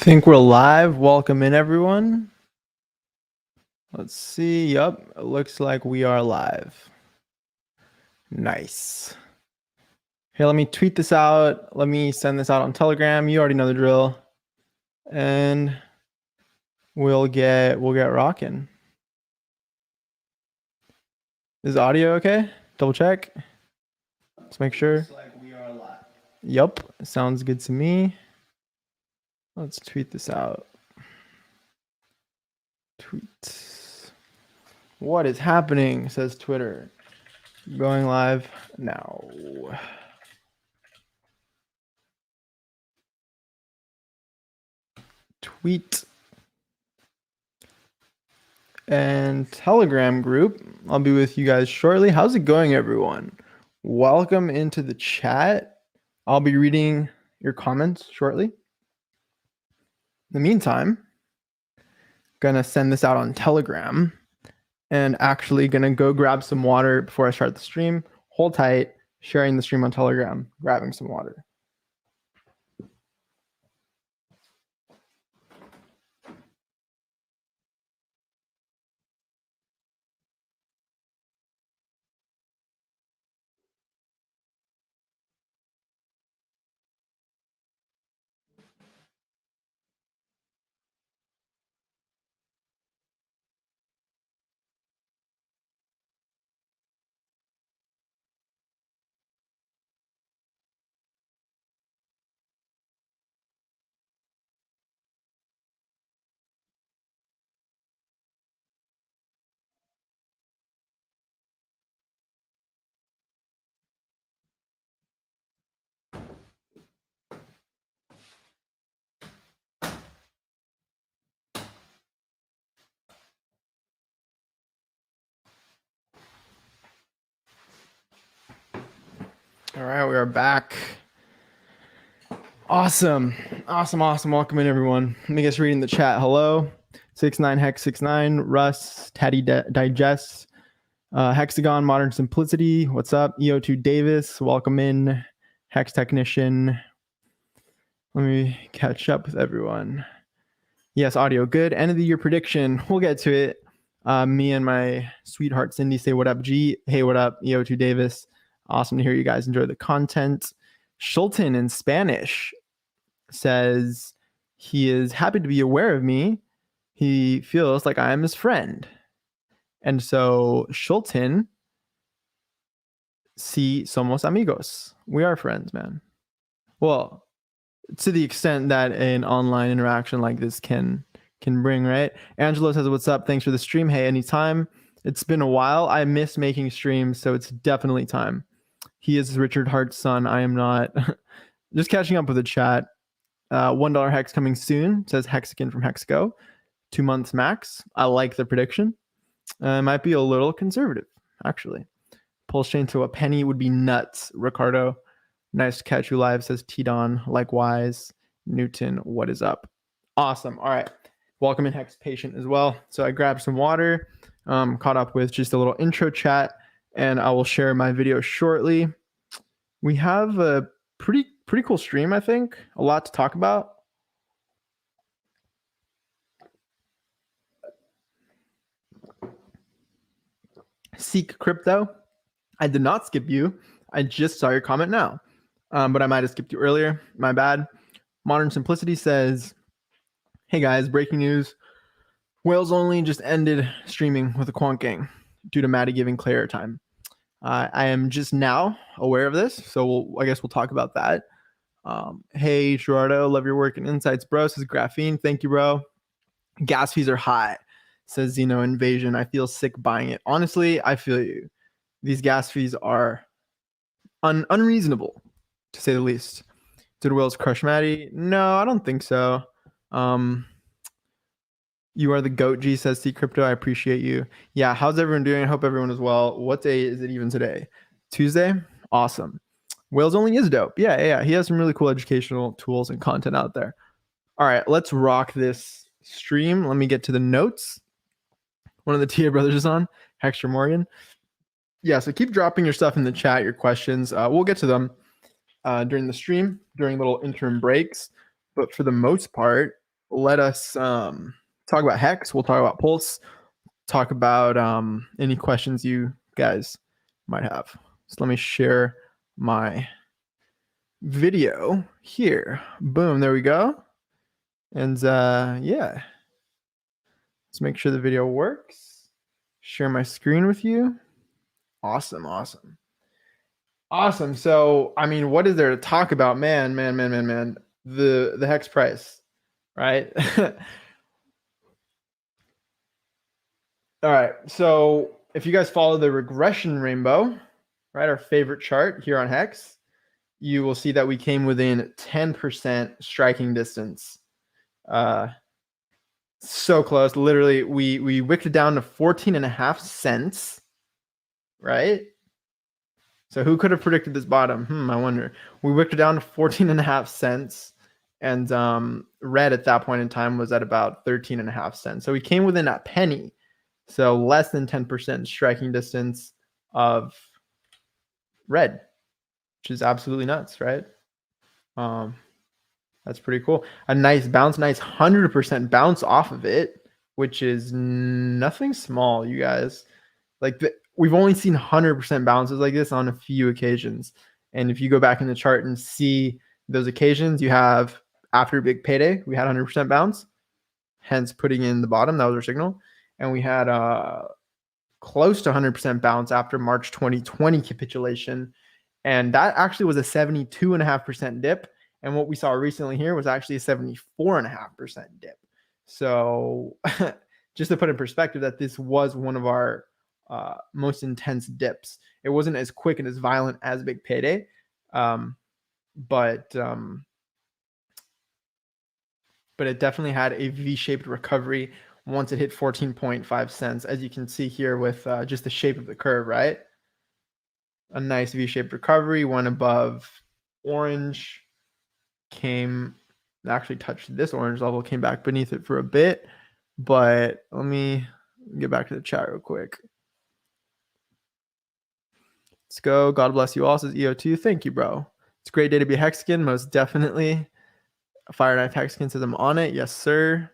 Think we're live. Welcome in, everyone. Let's see. Yup, it looks like we are live. Nice. Here, let me tweet this out. Let me send this out on Telegram. You already know the drill. And we'll get rocking. Is audio okay? Double check. Let's make sure. Looks like we are live. Yup, sounds good to me. Let's tweet this out. Tweet. What is happening? Says Twitter. Going live now. Tweet. And Telegram group. I'll be with you guys shortly. How's it going, everyone? Welcome into the chat. I'll be reading your comments shortly. In the meantime, gonna send this out on Telegram and actually gonna go grab some water before I start the stream. Hold tight, sharing the stream on Telegram, grabbing some water. All right, we are back. Awesome. Welcome in, everyone. Let me guess reading the chat. Hello, 69HEX69, Russ, Taddy Digest, Hexagon, Modern Simplicity. What's up? EO2 Davis, welcome in. Hex Technician. Let me catch up with everyone. Yes, audio good. End of the year prediction. We'll get to it. Me and my sweetheart Cindy say what up, G. Hey, what up, EO2 Davis. Awesome to hear you guys enjoy the content. Schulten in Spanish says he is happy to be aware of me. He feels like I am his friend. And so Schulten, si somos amigos. We are friends, man. Well, to the extent that an online interaction like this can bring, right? Angelo says, what's up? Thanks for the stream. Hey, anytime. It's been a while. I miss making streams, so it's definitely time. He is Richard Hart's son. I am not. Just catching up with the chat. $1 hex coming soon, says Hexagon from Hexco. 2 months max. I like the prediction. Might be a little conservative, actually. PulseChain to a penny would be nuts, Ricardo. Nice to catch you live, says T-Don. Likewise, Newton, what is up? Awesome. All right. Welcome in Hex Patient as well. So I grabbed some water, caught up with just a little intro chat, and I will share my video shortly. We have a pretty cool stream, I think. A lot to talk about. Seek Crypto. I did not skip you. I just saw your comment now. But I might have skipped you earlier. My bad. Modern Simplicity says, hey guys, breaking news. Whales Only just ended streaming with the Quant Gang due to Maddie giving Claire time. I am just now aware of this, so I guess we'll talk about that. Hey, Gerardo, love your work and insights, bro. Says Graphene. Thank you, bro. Gas fees are high, says Xeno Invasion. I feel sick buying it. Honestly, I feel you. These gas fees are unreasonable, to say the least. Did Whales crush Maddie? No, I don't think so. You are the GOAT, G, says C Crypto. I appreciate you. Yeah, how's everyone doing? I hope everyone is well. What day is it even today? Tuesday? Awesome. Whales Only is dope. Yeah. He has some really cool educational tools and content out there. All right, let's rock this stream. Let me get to the notes. One of the TA brothers is on, Hexter Morgan. Yeah, so keep dropping your stuff in the chat, your questions. We'll get to them during the stream, during little interim breaks. But for the most part, let us talk about HEX. We'll talk about Pulse. Talk about any questions you guys might have. So let me share my video here. Boom, there we go. And yeah, let's make sure the video works. Share my screen with you. Awesome. So, I mean, what is there to talk about? Man. The HEX price, right? All right. So if you guys follow the regression rainbow, right, our favorite chart here on HEX, you will see that we came within 10% striking distance. So close. Literally, we wicked it down to 14.5 cents, right? So who could have predicted this bottom? I wonder. We wicked it down to 14.5 cents. And red at that point in time was at about 13.5 cents. So we came within a penny. So less than 10% striking distance of red, which is absolutely nuts, right? That's pretty cool. A nice bounce, nice 100% bounce off of it, which is nothing small, you guys. Like we've only seen 100% bounces like this on a few occasions. And if you go back in the chart and see those occasions, you have after big payday, we had 100% bounce, hence putting in the bottom. That was our signal. And we had close to 100% bounce after March 2020 capitulation. And that actually was a 72.5% dip. And what we saw recently here was actually a 74.5% dip. So just to put in perspective that this was one of our most intense dips. It wasn't as quick and as violent as big payday. But it definitely had a V-shaped recovery once it hit 14.5 cents, as you can see here with just the shape of the curve, right? A nice V-shaped recovery, went above orange, actually touched this orange level, came back beneath it for a bit. But let me get back to the chat real quick. Let's go. God bless you all, says EO2. Thank you, bro. It's a great day to be a Hexagon, most definitely. Fire Knife Hexagon says I'm on it. Yes, sir.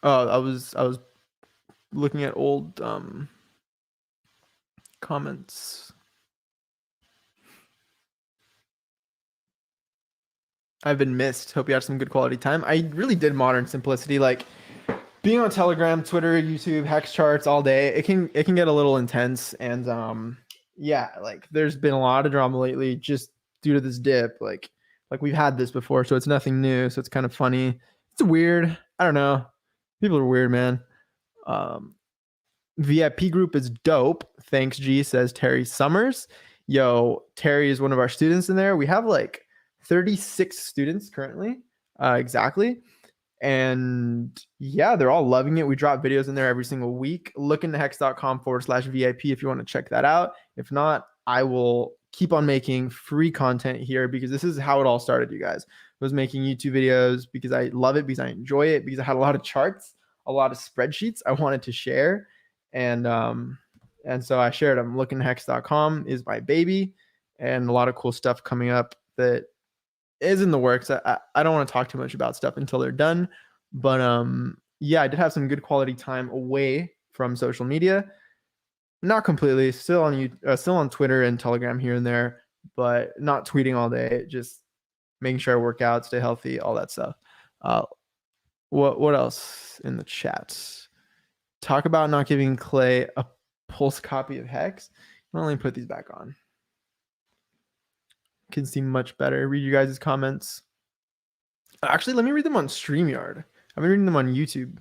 Oh, I was looking at old comments. I've been missed. Hope you had some good quality time. I really did modern simplicity. Like being on Telegram, Twitter, YouTube, Hex charts all day, it can get a little intense. And yeah, like there's been a lot of drama lately just due to this dip. Like we've had this before, so it's nothing new. So it's kind of funny. It's weird. I don't know. People are weird, man. VIP group is dope. Thanks, G, says Terry Summers. Yo, Terry is one of our students in there. We have like 36 students currently, exactly. And yeah, they're all loving it. We drop videos in there every single week. LookIntoHex.com/VIP if you want to check that out. If not, I will keep on making free content here because this is how it all started, you guys. I was making YouTube videos because I love it, because I enjoy it, because I had a lot of charts, a lot of spreadsheets I wanted to share. And so I shared them. LookIntoHex.com is my baby, and a lot of cool stuff coming up that is in the works. I don't want to talk too much about stuff until they're done, but yeah, I did have some good quality time away from social media. Not completely, still on Twitter and Telegram here and there, but not tweeting all day. Just making sure I work out, stay healthy, all that stuff. What else in the chat? Talk about not giving Clay a Pulse copy of HEX. Let me put these back on. Can see much better. Read you guys' comments. Actually, let me read them on StreamYard. I've been reading them on YouTube.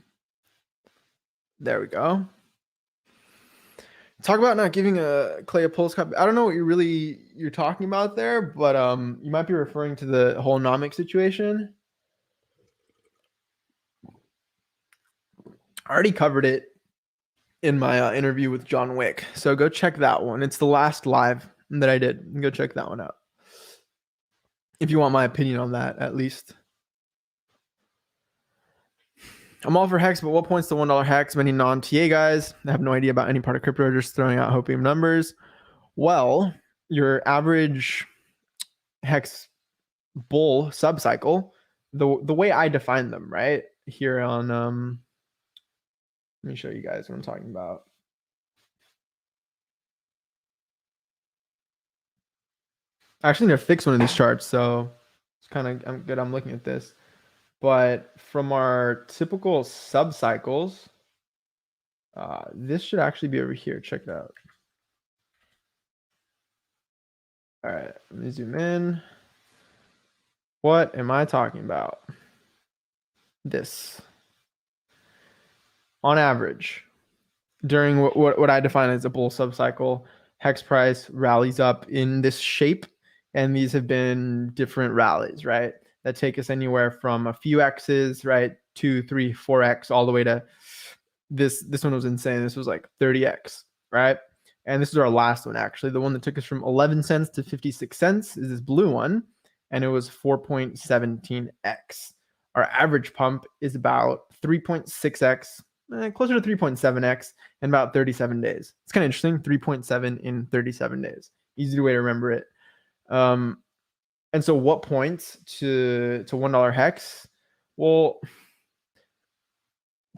There we go. Talk about not giving Clay a Pulse copy. I don't know what you're talking about there, but you might be referring to the whole Nomic situation. I already covered it in my interview with John Wick, so go check that one. It's the last live that I did. Go check that one out if you want my opinion on that, at least. I'm all for HEX, but what points to $1 HEX? Many non-TA guys have no idea about any part of crypto, just throwing out hopium numbers. Well, your average HEX bull subcycle the way I define them, right? Here on let me show you guys what I'm talking about. I actually need to fix one of these charts, so it's kind of I'm good. I'm looking at this, but from our typical sub cycles, this should actually be over here. Check it out. All right, let me zoom in. What am I talking about? This. On average, during what I define as a bull subcycle, hex price rallies up in this shape, and these have been different rallies, right? That take us anywhere from a few X's, right? 2, 3, 4X, all the way to this one was insane. This was like 30X, right? And this is our last one, actually. The one that took us from 11 cents to 56 cents is this blue one, and it was 4.17X. Our average pump is about 3.6X, closer to 3.7X in about 37 days. It's kind of interesting, 3.7 in 37 days. Easy way to remember it. And so what points to $1 hex? Well,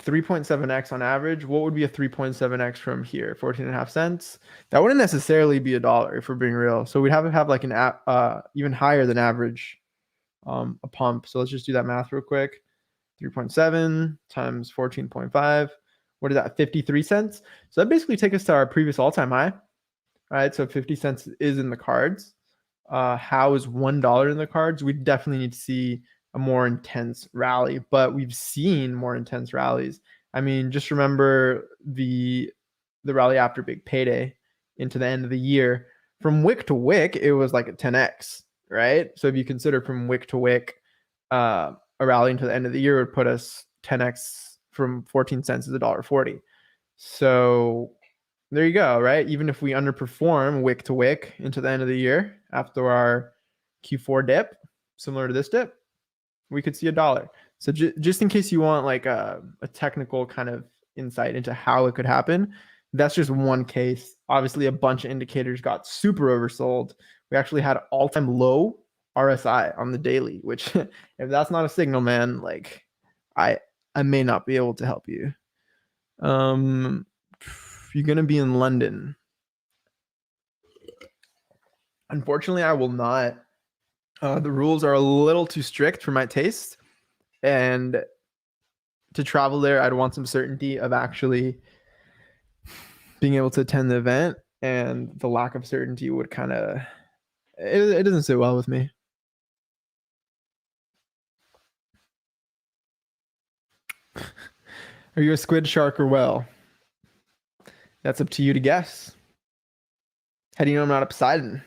3.7x on average. What would be a 3.7x from here? 14.5 cents. That wouldn't necessarily be $1 if we're being real. So we'd have to have like an even higher than average a pump. So let's just do that math real quick. 3.7 times 14.5. What is that? 53 cents. So that basically takes us to our previous all-time high. Right. So 50 cents is in the cards. How is $1 in the cards? We definitely need to see a more intense rally, but we've seen more intense rallies. I mean, just remember the rally after big payday into the end of the year. From wick to wick, it was like a 10x, right? So if you consider from wick to wick, a rally into the end of the year would put us 10x from 14 cents is $1.40. So there you go, right? Even if we underperform wick to wick into the end of the year after our Q4 dip, similar to this dip, we could see $1. So just in case you want like a technical kind of insight into how it could happen, that's just one case. Obviously, a bunch of indicators got super oversold. We actually had all-time low RSI on the daily, which if that's not a signal, man, like I may not be able to help you. You're going to be in London. Unfortunately, I will not. The rules are a little too strict for my taste. And to travel there, I'd want some certainty of actually being able to attend the event. And the lack of certainty would kind of, it doesn't sit well with me. Are you a squid, shark, or whale? That's up to you to guess. How do you know I'm not a Poseidon?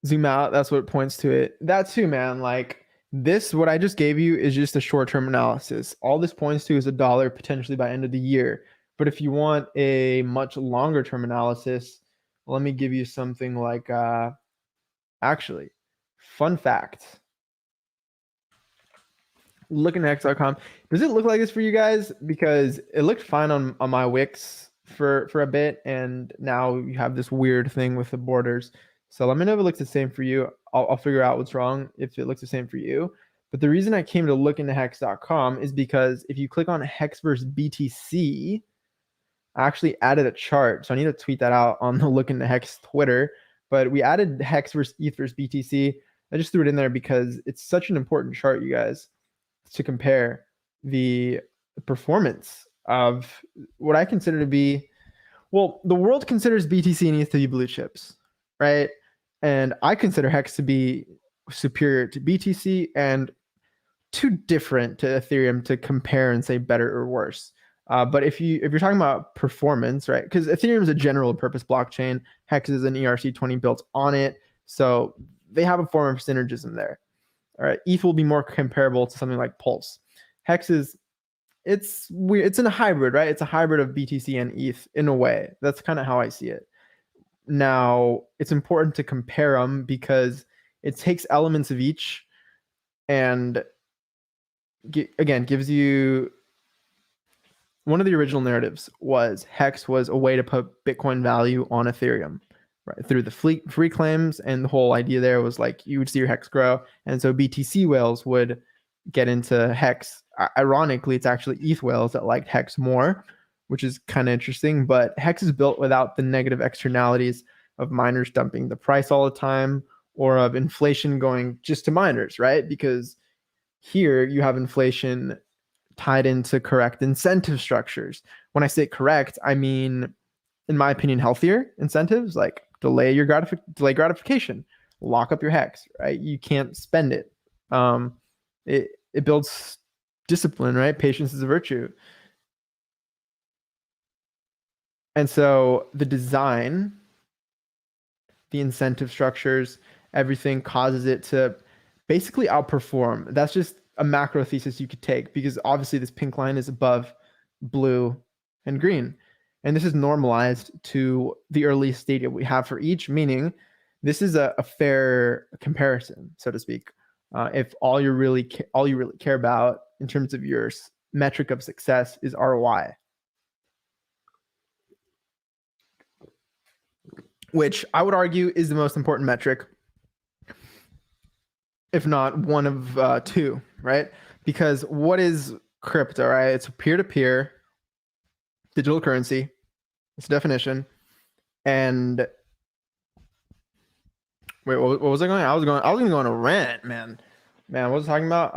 Zoom out. That's what points to it. That too, man. Like this, what I just gave you is just a short-term analysis. All this points to is $1 potentially by end of the year. But if you want a much longer-term analysis, let me give you something like, actually, fun fact. LookIntoHex.com. Does it look like this for you guys? Because it looked fine on my wicks for a bit, and now you have this weird thing with the borders. So let me know if it looks the same for you. I'll figure out what's wrong if it looks the same for you. But the reason I came to LookIntoHex.com is because if you click on HEX versus BTC, I actually added a chart. So I need to tweet that out on the LookIntoHex Twitter. But we added HEX versus ETH versus BTC. I just threw it in there because it's such an important chart, you guys, to compare the performance of what I consider to be, well, the world considers BTC and ETH to be blue chips, right? And I consider HEX to be superior to BTC and too different to Ethereum to compare and say better or worse. But if you're talking about performance, right? Because Ethereum is a general purpose blockchain, HEX is an ERC20 built on it, so they have a form of synergism there. All right, ETH will be more comparable to something like Pulse. HEX it's weird. It's in a hybrid, right? It's a hybrid of BTC and ETH in a way. That's kind of how I see it. Now, it's important to compare them because it takes elements of each and again gives you, one of the original narratives was HEX was a way to put Bitcoin value on Ethereum. right, through the free claims, and the whole idea there was like you would see your HEX grow, and so BTC whales would get into HEX. Ironically, it's actually ETH whales that liked HEX more, which is kind of interesting. But HEX is built without the negative externalities of miners dumping the price all the time, or of inflation going just to miners, right? Because here you have inflation tied into correct incentive structures. When I say correct, I mean, in my opinion, healthier incentives, like delay gratification, lock up your HEX, right? You can't spend it. It builds discipline, right? Patience is a virtue. And so the design, the incentive structures, everything causes it to basically outperform. That's just a macro thesis you could take, because obviously this pink line is above blue and green. And this is normalized to the earliest data we have for each, meaning this is a fair comparison, so to speak. If all you really care about in terms of your metric of success is ROI, which I would argue is the most important metric, if not one of two, right? Because what is crypto, right? It's a peer-to-peer digital currency. It's a definition. And wait, what was I going? I was going to go on a rant, man. What was I talking about?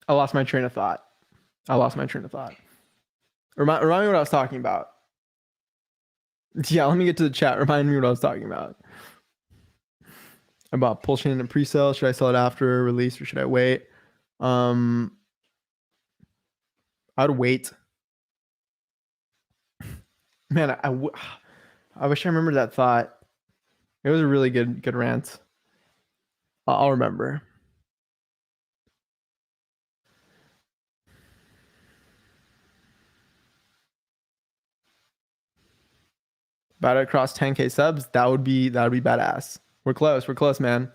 I lost my train of thought. Remind me what I was talking about. Yeah, let me get to the chat. Remind me what I was talking about. About PulseChain and pre-sale. Should I sell it after release or should I wait? I'd wait. Man, I wish I remembered that thought. It was a really good rant. I'll remember. About to cross 10K subs. That would be badass. We're close, man.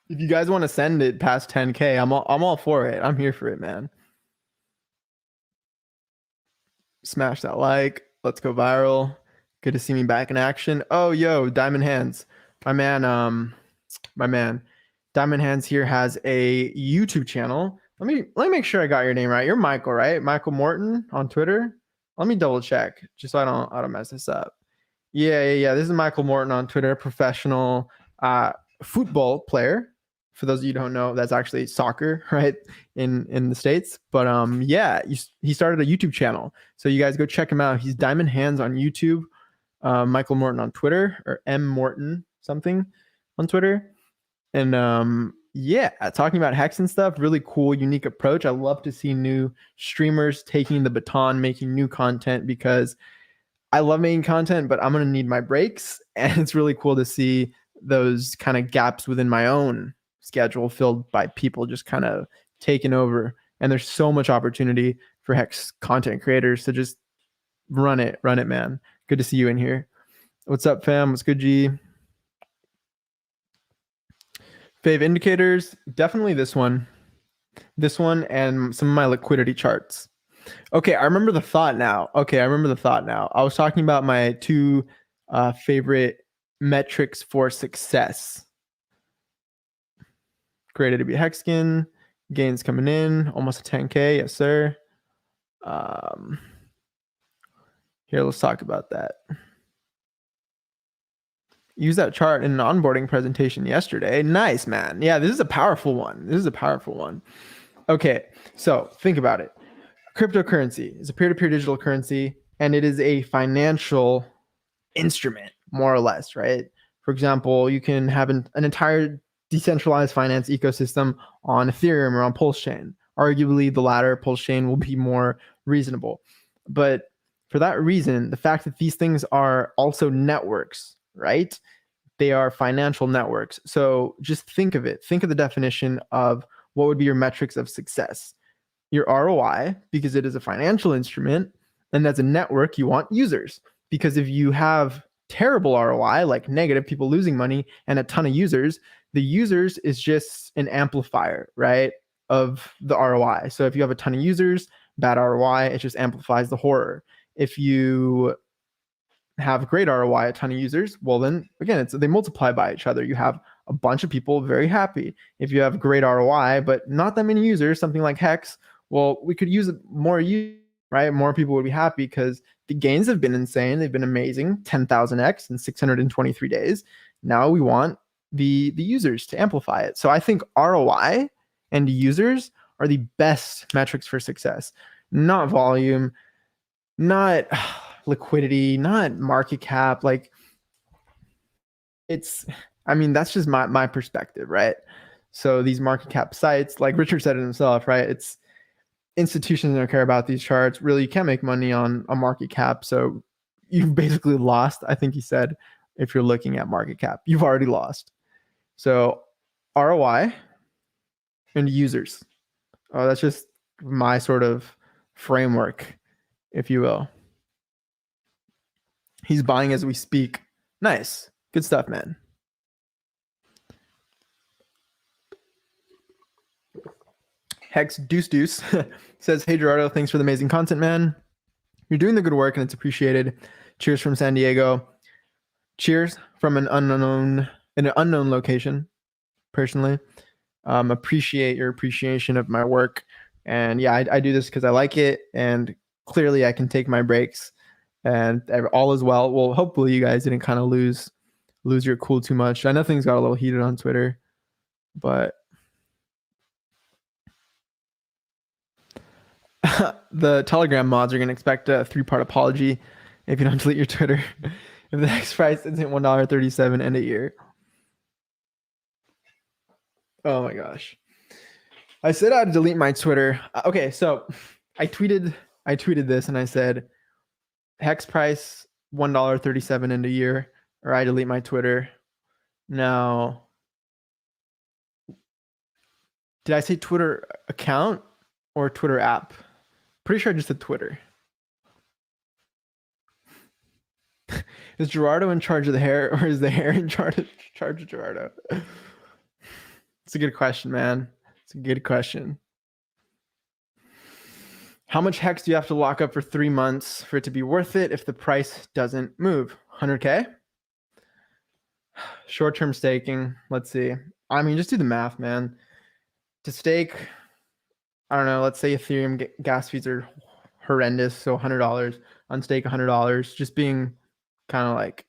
If you guys want to send it past 10K, I'm all for it. I'm here for it, man. Smash that like. Let's go viral. Good to see me back in action. Oh, yo, Diamond Hands. My man, Diamond Hands here has a YouTube channel. Let me make sure I got your name right. You're Michael, right? Michael Morton on Twitter. Let me double check just so I don't mess this up. Yeah. This is Michael Morton on Twitter, professional football player. For those of you who don't know, that's actually soccer, right? In the States. But yeah, he started a YouTube channel. So you guys go check him out. He's Diamond Hands on YouTube. Michael Morton on Twitter, or M Morton something on Twitter. And yeah, talking about HEX and stuff, really cool, unique approach. I love to see new streamers taking the baton, making new content, because I love making content, but I'm going to need my breaks. And it's really cool to see those kind of gaps within my own schedule filled by people just kind of taking over. And there's so much opportunity for HEX content creators to just run it, man. Good to see you in here. What's up, fam? What's good, G? Fave indicators, definitely this one, and some of my liquidity charts. Okay, I remember the thought now. I was talking about my two favorite metrics for success. Created to be Hexkin, gains coming in, almost a 10K, yes sir. Here, let's talk about that. Use that chart in an onboarding presentation yesterday. Nice, man. Yeah, this is a powerful one. Okay, so think about it. Cryptocurrency is a peer-to-peer digital currency, and it is a financial instrument, more or less, right? For example, you can have an entire decentralized finance ecosystem on Ethereum or on PulseChain. Arguably, the latter, PulseChain, will be more reasonable. But for that reason, the fact that these things are also networks, right? They are financial networks. So just think of it. Think of the definition of what would be your metrics of success. Your ROI, because it is a financial instrument, and as a network, you want users. Because if you have terrible ROI, like negative, people losing money, and a ton of users, the users is just an amplifier, right, of the ROI. So if you have a ton of users, bad ROI, it just amplifies the horror. If you have great ROI, a ton of users, well then again, they multiply by each other. You have a bunch of people very happy. If you have great ROI but not that many users, something like HEX, well, we could use more users, right? More people would be happy because the gains have been insane. They've been amazing, 10,000x in 623 days. Now we want the users to amplify it. So I think ROI and users are the best metrics for success, not volume, not liquidity, not market cap. Like it's, I mean, that's just my perspective, right? So these market cap sites, like Richard said it himself, right? It's institutions don't care about these charts. Really, you can't make money on a market cap. So you've basically lost. I think he said, if you're looking at market cap, you've already lost. So ROI and users. Oh, that's just my sort of framework, if you will. He's buying as we speak. Nice. Good stuff, man. Hex Deuce says, hey, Gerardo, thanks for the amazing content, man. You're doing the good work and it's appreciated. Cheers from San Diego. Cheers from an unknown location, personally. Appreciate your appreciation of my work. And yeah, I do this because I like it. And clearly I can take my breaks and all is well. Well, hopefully you guys didn't kind of lose your cool too much. I know things got a little heated on Twitter, but the Telegram mods are going to expect a 3-part apology if you don't delete your Twitter. If the HEX price isn't $1.37 end of year. Oh my gosh. I said I'd delete my Twitter. Okay, so I tweeted this and I said HEX price $1.37 end of year, or I delete my Twitter. Now, did I say Twitter account or Twitter app? Pretty sure I just said Twitter. Is Gerardo in charge of the hair, or is the hair in charge of Gerardo? It's a good question, man. It's a good question. How much HEX do you have to lock up for 3 months for it to be worth it if the price doesn't move? 100K? Short-term staking. Let's see. I mean, just do the math, man. To stake, I don't know, let's say Ethereum gas fees are horrendous, so $100. On stake, $100. Just being kind of like,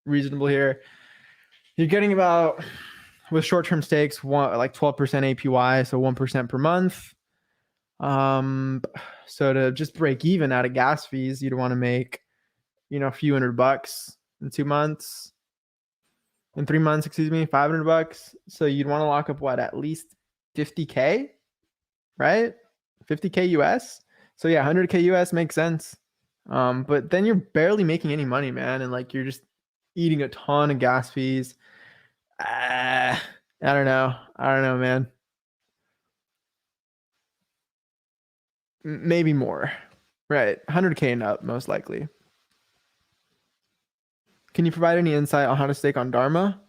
reasonable here. You're getting about, with short-term stakes, like 12% APY, so 1% per month. So to just break even out of gas fees, you'd want to make, a few $100 in 2 months. In 3 months, $500. So you'd want to lock up what, at least 50K, right? 50K US. So yeah, 100K US makes sense. But then you're barely making any money, man. And like, you're just eating a ton of gas fees. I don't know, man. Maybe more, right? 100K and up, most likely. Can you provide any insight on how to stake on Dharma?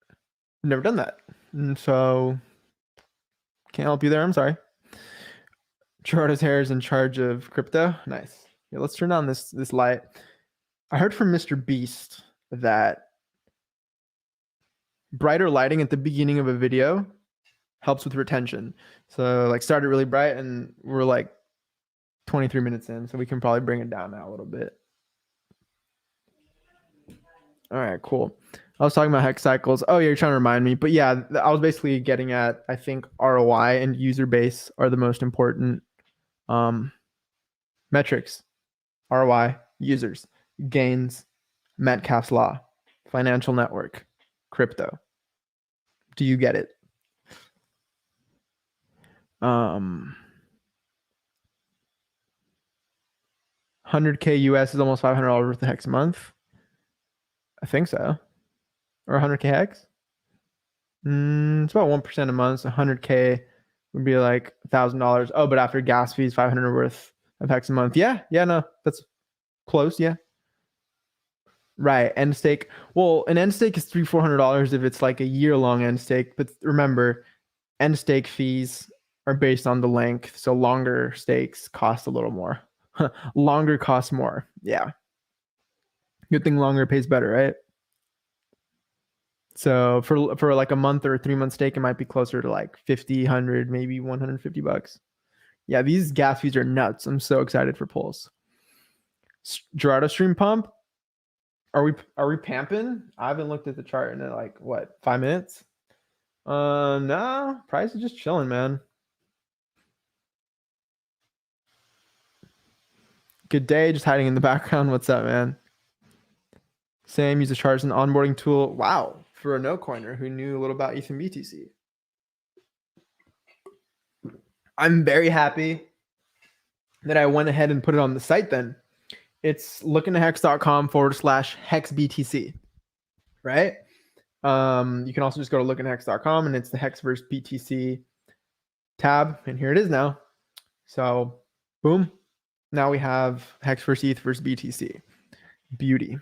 I've never done that, and so can't help you there. I'm sorry. Gerardo's hair is in charge of crypto. Nice. Yeah, let's turn on this light. I heard from Mr. Beast that brighter lighting at the beginning of a video helps with retention. So like start it really bright and we're like 23 minutes in, so we can probably bring it down now a little bit. All right, cool. I was talking about HEX cycles. Oh yeah, you're trying to remind me. But yeah, I was basically getting at, I think ROI and user base are the most important metrics. ROI, users, gains, Metcalfe's law, financial network, crypto. Do you get it? 100K US is almost $500 worth of HEX a month. I think so. Or 100K HEX. It's about 1% a month. So 100K would be like $1,000. Oh, but after gas fees, 500 worth of HEX a month. Yeah, no, that's close. Yeah. Right. End stake. Well, an end stake is $300-$400 if it's like a year-long end stake. But remember, end stake fees are based on the length. So longer stakes cost a little more. Longer costs more. Yeah. Good thing longer pays better, right? So for like a month or a 3 month stake, it might be closer to like 50, 100, maybe $150. Yeah, these gas fees are nuts. I'm so excited for Pulse. Gerardo stream pump. Are we pamping? I haven't looked at the chart in like what, 5 minutes? Nah, price is just chilling, man. Good day, just hiding in the background. What's up, man? Same, use the chart as an onboarding tool. Wow, for a no coiner who knew a little about ETH and BTC. I'm very happy that I went ahead and put it on the site then. It's lookintohex.com/hexbtc, right? You can also just go to lookintohex.com and it's the Hex versus BTC tab, and here it is now. So, boom. Now we have Hex versus ETH versus BTC. Beauty.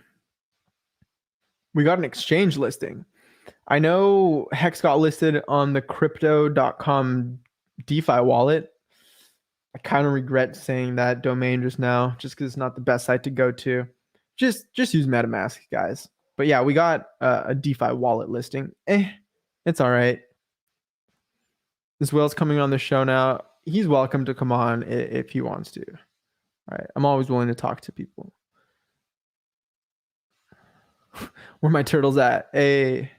We got an exchange listing. I know Hex got listed on the crypto.com DeFi wallet. I kind of regret saying that domain just now, just because it's not the best site to go to. Just use MetaMask, guys. But yeah, we got a DeFi wallet listing. It's all right. This Will's coming on the show now. He's welcome to come on if he wants to. All right, I'm always willing to talk to people. Where my turtles at? I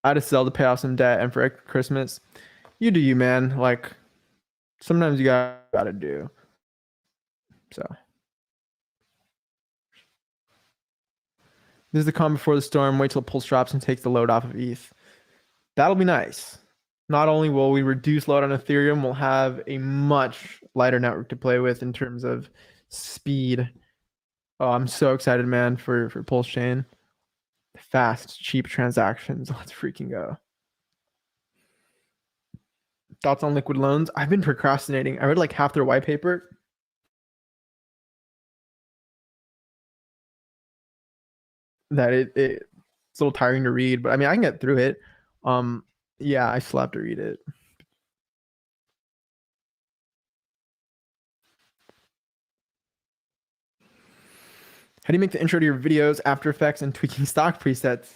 had to sell to pay off some debt and for Christmas. You do you, man. Like, sometimes you gotta do. So this is the calm before the storm. Wait till Pulse drops and takes the load off of ETH. That'll be nice. Not only will we reduce load on Ethereum, we'll have a much lighter network to play with in terms of speed. Oh, I'm so excited, man, for PulseChain. Fast, cheap transactions. Let's freaking go. Thoughts on liquid loans? I've been procrastinating. I read like half their white paper. That it's a little tiring to read, but I mean I can get through it. Yeah, I still have to read it. How do you make the intro to your videos, After Effects, and tweaking stock presets?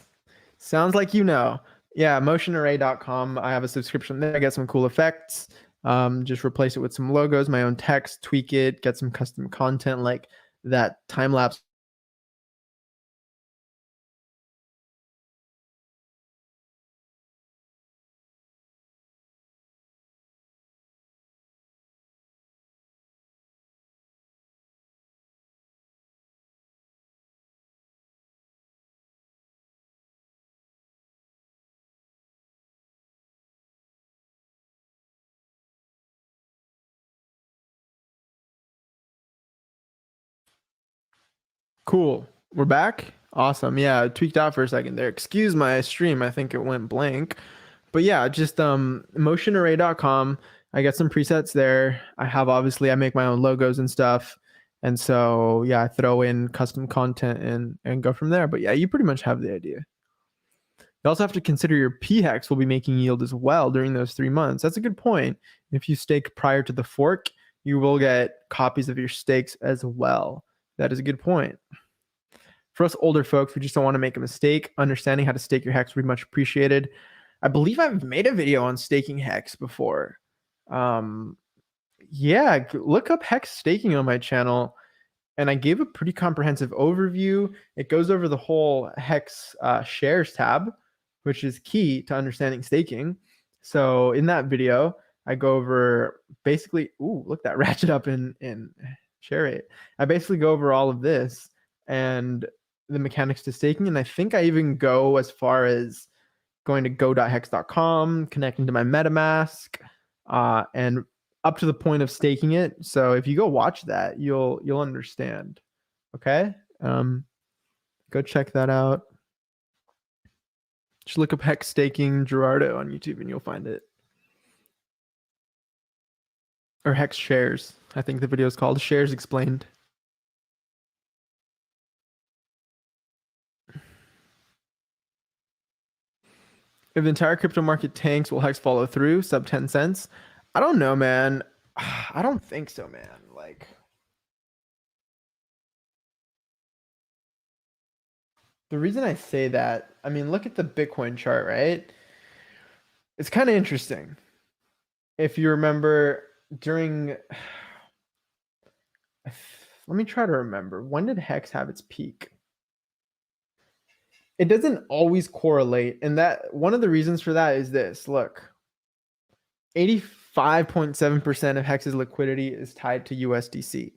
Sounds like you know. Yeah, motionarray.com. I have a subscription there. I get some cool effects. Just replace it with some logos, my own text, tweak it, get some custom content like that time lapse. Cool. We're back. Awesome. Yeah, I tweaked out for a second there. Excuse my stream. I think it went blank. But yeah, just motionarray.com. I get some presets there. I make my own logos and stuff. And so yeah, I throw in custom content and go from there. But yeah, you pretty much have the idea. You also have to consider your PHEX will be making yield as well during those 3 months. That's a good point. If you stake prior to the fork, you will get copies of your stakes as well. That is a good point. For us older folks, we just don't want to make a mistake. Understanding how to stake your HEX would be much appreciated. I believe I've made a video on staking HEX before. Yeah, look up HEX staking on my channel. And I gave a pretty comprehensive overview. It goes over the whole HEX shares tab, which is key to understanding staking. So in that video, I go over basically, look, that ratchet up in share rate. I basically go over all of this and the mechanics to staking. And I think I even go as far as going to go.hex.com, connecting to my MetaMask, and up to the point of staking it. So if you go watch that, you'll understand. Okay. Go check that out. Just look up HEX staking Gerardo on YouTube and you'll find it. Or HEX shares. I think the video is called Shares Explained. If the entire crypto market tanks, will HEX follow through? Sub 10 cents? I don't know, man. I don't think so, man. Like, the reason I say that, I mean, look at the Bitcoin chart, right? It's kind of interesting. If you remember during, let me try to remember, when did Hex have its peak? It doesn't always correlate. And that one of the reasons for that is this. Look, 85.7% of Hex's liquidity is tied to USDC.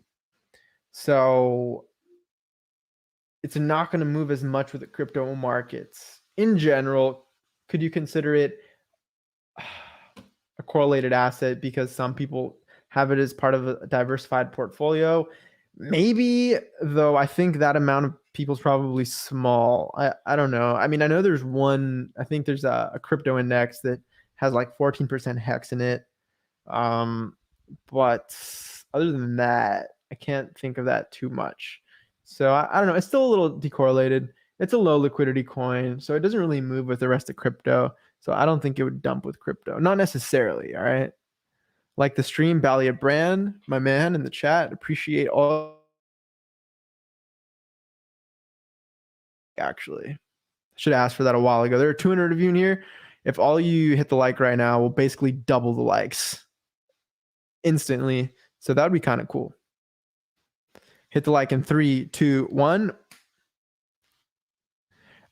So it's not going to move as much with the crypto markets. In general, could you consider it a correlated asset because some people have it as part of a diversified portfolio? Maybe, though I think that amount of people is probably small. I don't know. I mean, I know there's one, I think there's a crypto index that has like 14% hex in it. But other than that, I can't think of that too much. So I don't know. It's still a little decorrelated. It's a low liquidity coin, so it doesn't really move with the rest of crypto. So I don't think it would dump with crypto. Not necessarily. All right. Like the stream, Balia Brand, my man in the chat. Appreciate all. Actually, should ask for that a while ago. There are 200 of you in here. If all you hit the like right now, we'll basically double the likes instantly. So that would be kind of cool. Hit the like in 3, 2, 1.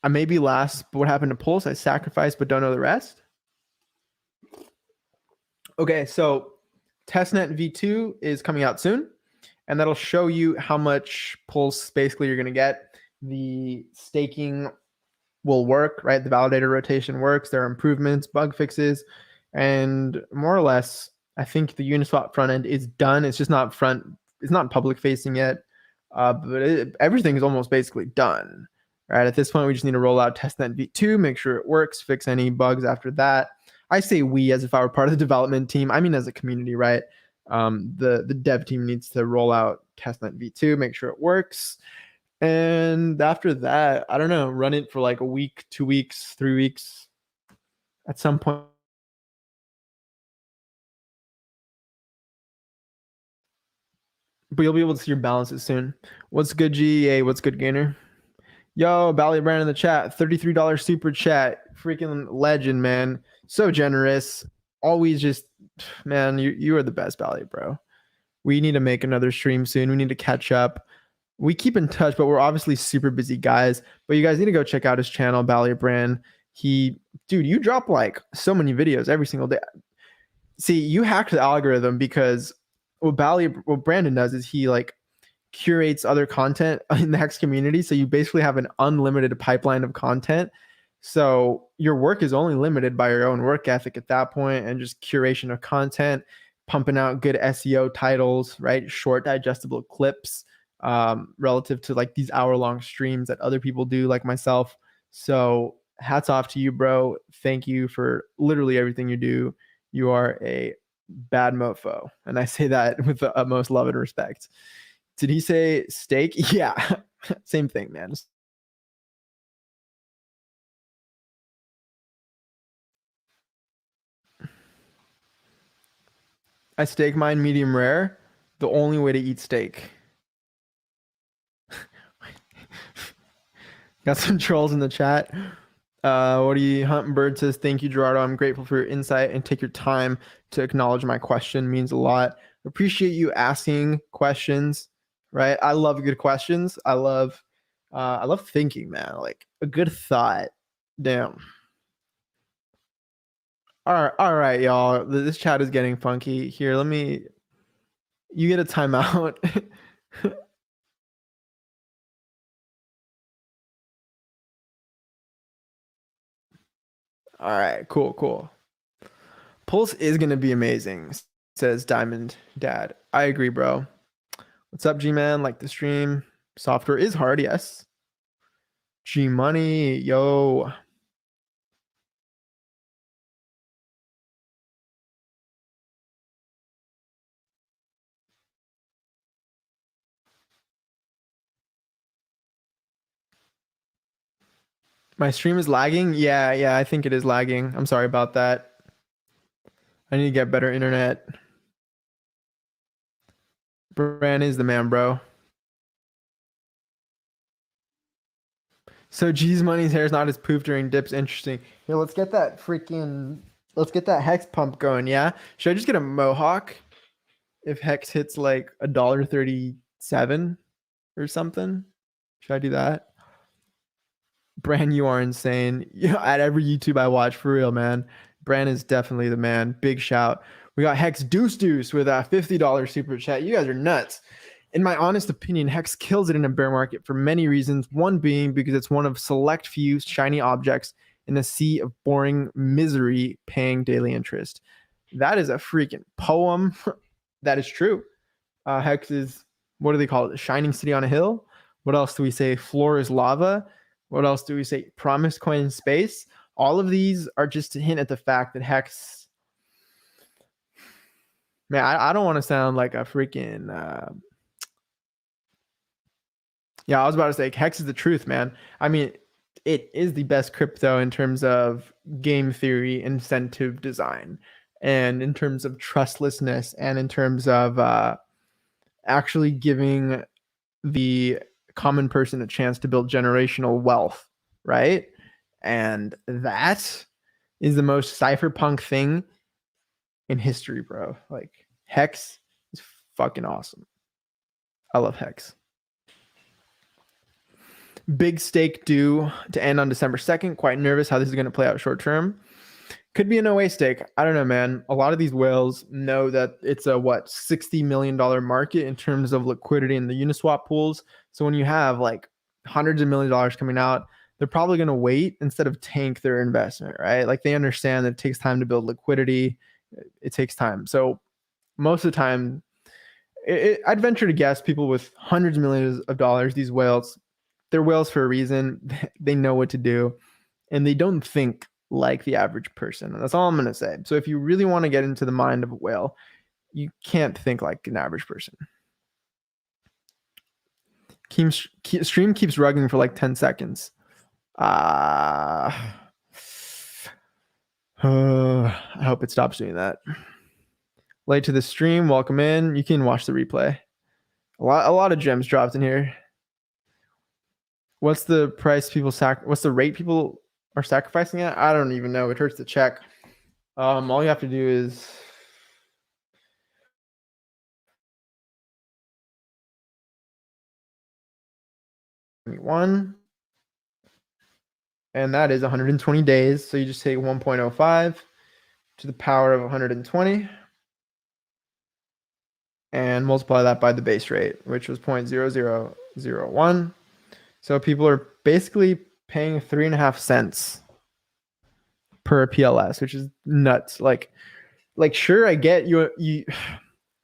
I may be last, but what happened to Pulse? I sacrificed, but don't know the rest. Okay, so Testnet V2 is coming out soon, and that'll show you how much Pulse basically you're going to get. The staking will work, right? The validator rotation works. There are improvements, bug fixes, and more or less, I think the Uniswap front end is done. It's just not it's not public facing yet, but everything is almost basically done. Right, at this point, we just need to roll out testnet v2, make sure it works, fix any bugs after that. I say we as if I were part of the development team. I mean, as a community, right? The dev team needs to roll out testnet v2, make sure it works. And after that, I don't know, run it for like a week, 2 weeks, 3 weeks. At some point, but you'll be able to see your balances soon. What's good, GEA? What's good, Gainer? Yo, Bally Brand in the chat, $33 super chat. Freaking legend, man. So generous. Always just, man, you are the best, Bally, bro. We need to make another stream soon. We need to catch up. We keep in touch, but we're obviously super busy guys. But you guys need to go check out his channel, Bally Brand. Dude, you drop like so many videos every single day. See, you hacked the algorithm because what Brandon does is he like curates other content in the Hex community. So you basically have an unlimited pipeline of content. So your work is only limited by your own work ethic at that point and just curation of content, pumping out good SEO titles, right? Short digestible clips relative to like these hour-long streams that other people do, like myself. So hats off to you, bro. Thank you for literally everything you do. You are a bad mofo. And I say that with the utmost love and respect. Did he say steak? Yeah, same thing, man. I steak mine medium rare. The only way to eat steak. Got some trolls in the chat. What do you Hunt Bird says, thank you, Gerardo. I'm grateful for your insight and take your time to acknowledge my question. Means a lot. Appreciate you asking questions, right? I love good questions. I love thinking, man. Like a good thought. Damn. All right, y'all. This chat is getting funky. Here, you get a timeout. All right, cool. Pulse is gonna be amazing, says Diamond Dad. I agree, bro. What's up, G-Man? Like the stream. Software is hard, yes. G-Money, yo. My stream is lagging? Yeah, I think it is lagging. I'm sorry about that. I need to get better internet. Bran is the man, bro. So G's Money's hair is not as poof during dips. Interesting. Here, let's get that freaking. Let's get that hex pump going. Yeah. Should I just get a mohawk if hex hits like $1.37 or something? Should I do that? Bran, you are insane. Yeah, at every YouTube I watch, for real, man. Bran is definitely the man. Big shout. We got Hex Deuce Deuce with a $50 super chat. You guys are nuts. In my honest opinion, Hex kills it in a bear market for many reasons. One being because it's one of select few shiny objects in a sea of boring misery paying daily interest. That is a freaking poem. That is true. Hex is, what do they call it? A shining city on a hill. What else do we say? Floor is lava. What else do we say? Promise coin in space. All of these are just to hint at the fact that Hex, man, I don't want to sound like a freaking, yeah, I was about to say Hex is the truth, man. I mean, it is the best crypto in terms of game theory, incentive design, and in terms of trustlessness, and in terms of actually giving the common person a chance to build generational wealth, right? And that is the most cypherpunk thing in history, bro. Like Hex is fucking awesome. I love Hex. Big stake due to end on December 2nd. Quite nervous how this is going to play out short term. Could be an OA stake. I don't know, man. A lot of these whales know that it's a $60 million market in terms of liquidity in the Uniswap pools. So when you have like hundreds of millions of dollars coming out, they're probably going to wait instead of tank their investment, right? Like they understand that it takes time to build liquidity. It takes time. So most of the time, I'd venture to guess people with hundreds of millions of dollars, these whales, they're whales for a reason. They know what to do, and they don't think like the average person. And that's all I'm going to say. So if you really want to get into the mind of a whale, you can't think like an average person. Stream keeps rugging for like 10 seconds. I hope it stops doing that. Late to the stream, welcome in. You can watch the replay. A lot of gems dropped in here. What's the price people what's the rate people are sacrificing at? I don't even know. It hurts to check. All you have to do is one, and that is 120 days. So you just take 1.05 to the power of 120 and multiply that by the base rate, which was 0.0001. So people are basically paying 3.5 cents per PLS, which is nuts. Like sure, I get you.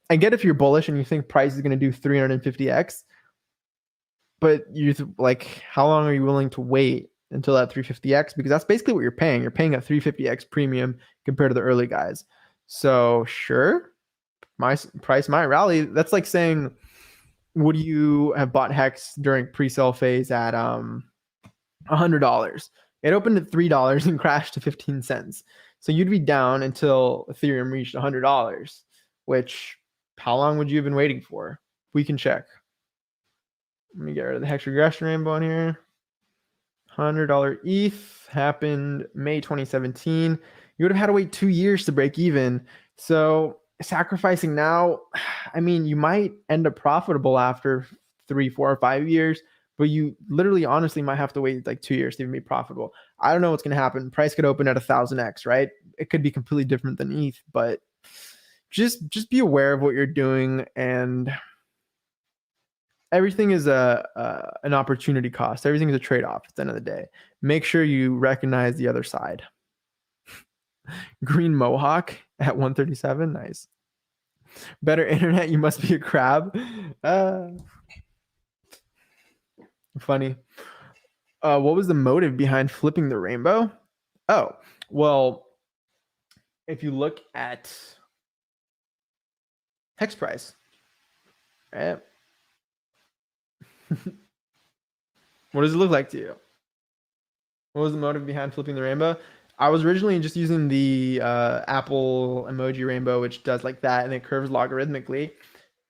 I get if you're bullish and you think price is going to do 350x, but like, how long are you willing to wait until that 350x? Because that's basically what you're paying. You're paying a 350x premium compared to the early guys. So sure, my price might rally. That's like saying, would you have bought Hex during pre-sale phase at $100? It opened at $3 and crashed to 15 cents. So you'd be down until Ethereum reached $100, which, how long would you have been waiting for? We can check. Let me get rid of the hex regression rainbow in here. $100 ETH happened May 2017. You would have had to wait 2 years to break even. So sacrificing now, I mean, you might end up profitable after 3, 4, or 5 years, but you literally honestly might have to wait like 2 years to even be profitable. I don't know what's going to happen. Price could open at 1,000x, right? It could be completely different than ETH, but just be aware of what you're doing, and everything is an opportunity cost. Everything is a trade-off at the end of the day. Make sure you recognize the other side. Green Mohawk at 137. Nice. Better internet, you must be a crab. Funny. What was the motive behind flipping the rainbow? Oh, well, if you look at hex price, right? What does it look like to you? What was the motive behind flipping the rainbow? I was originally just using the Apple emoji rainbow, which does like that, and it curves logarithmically.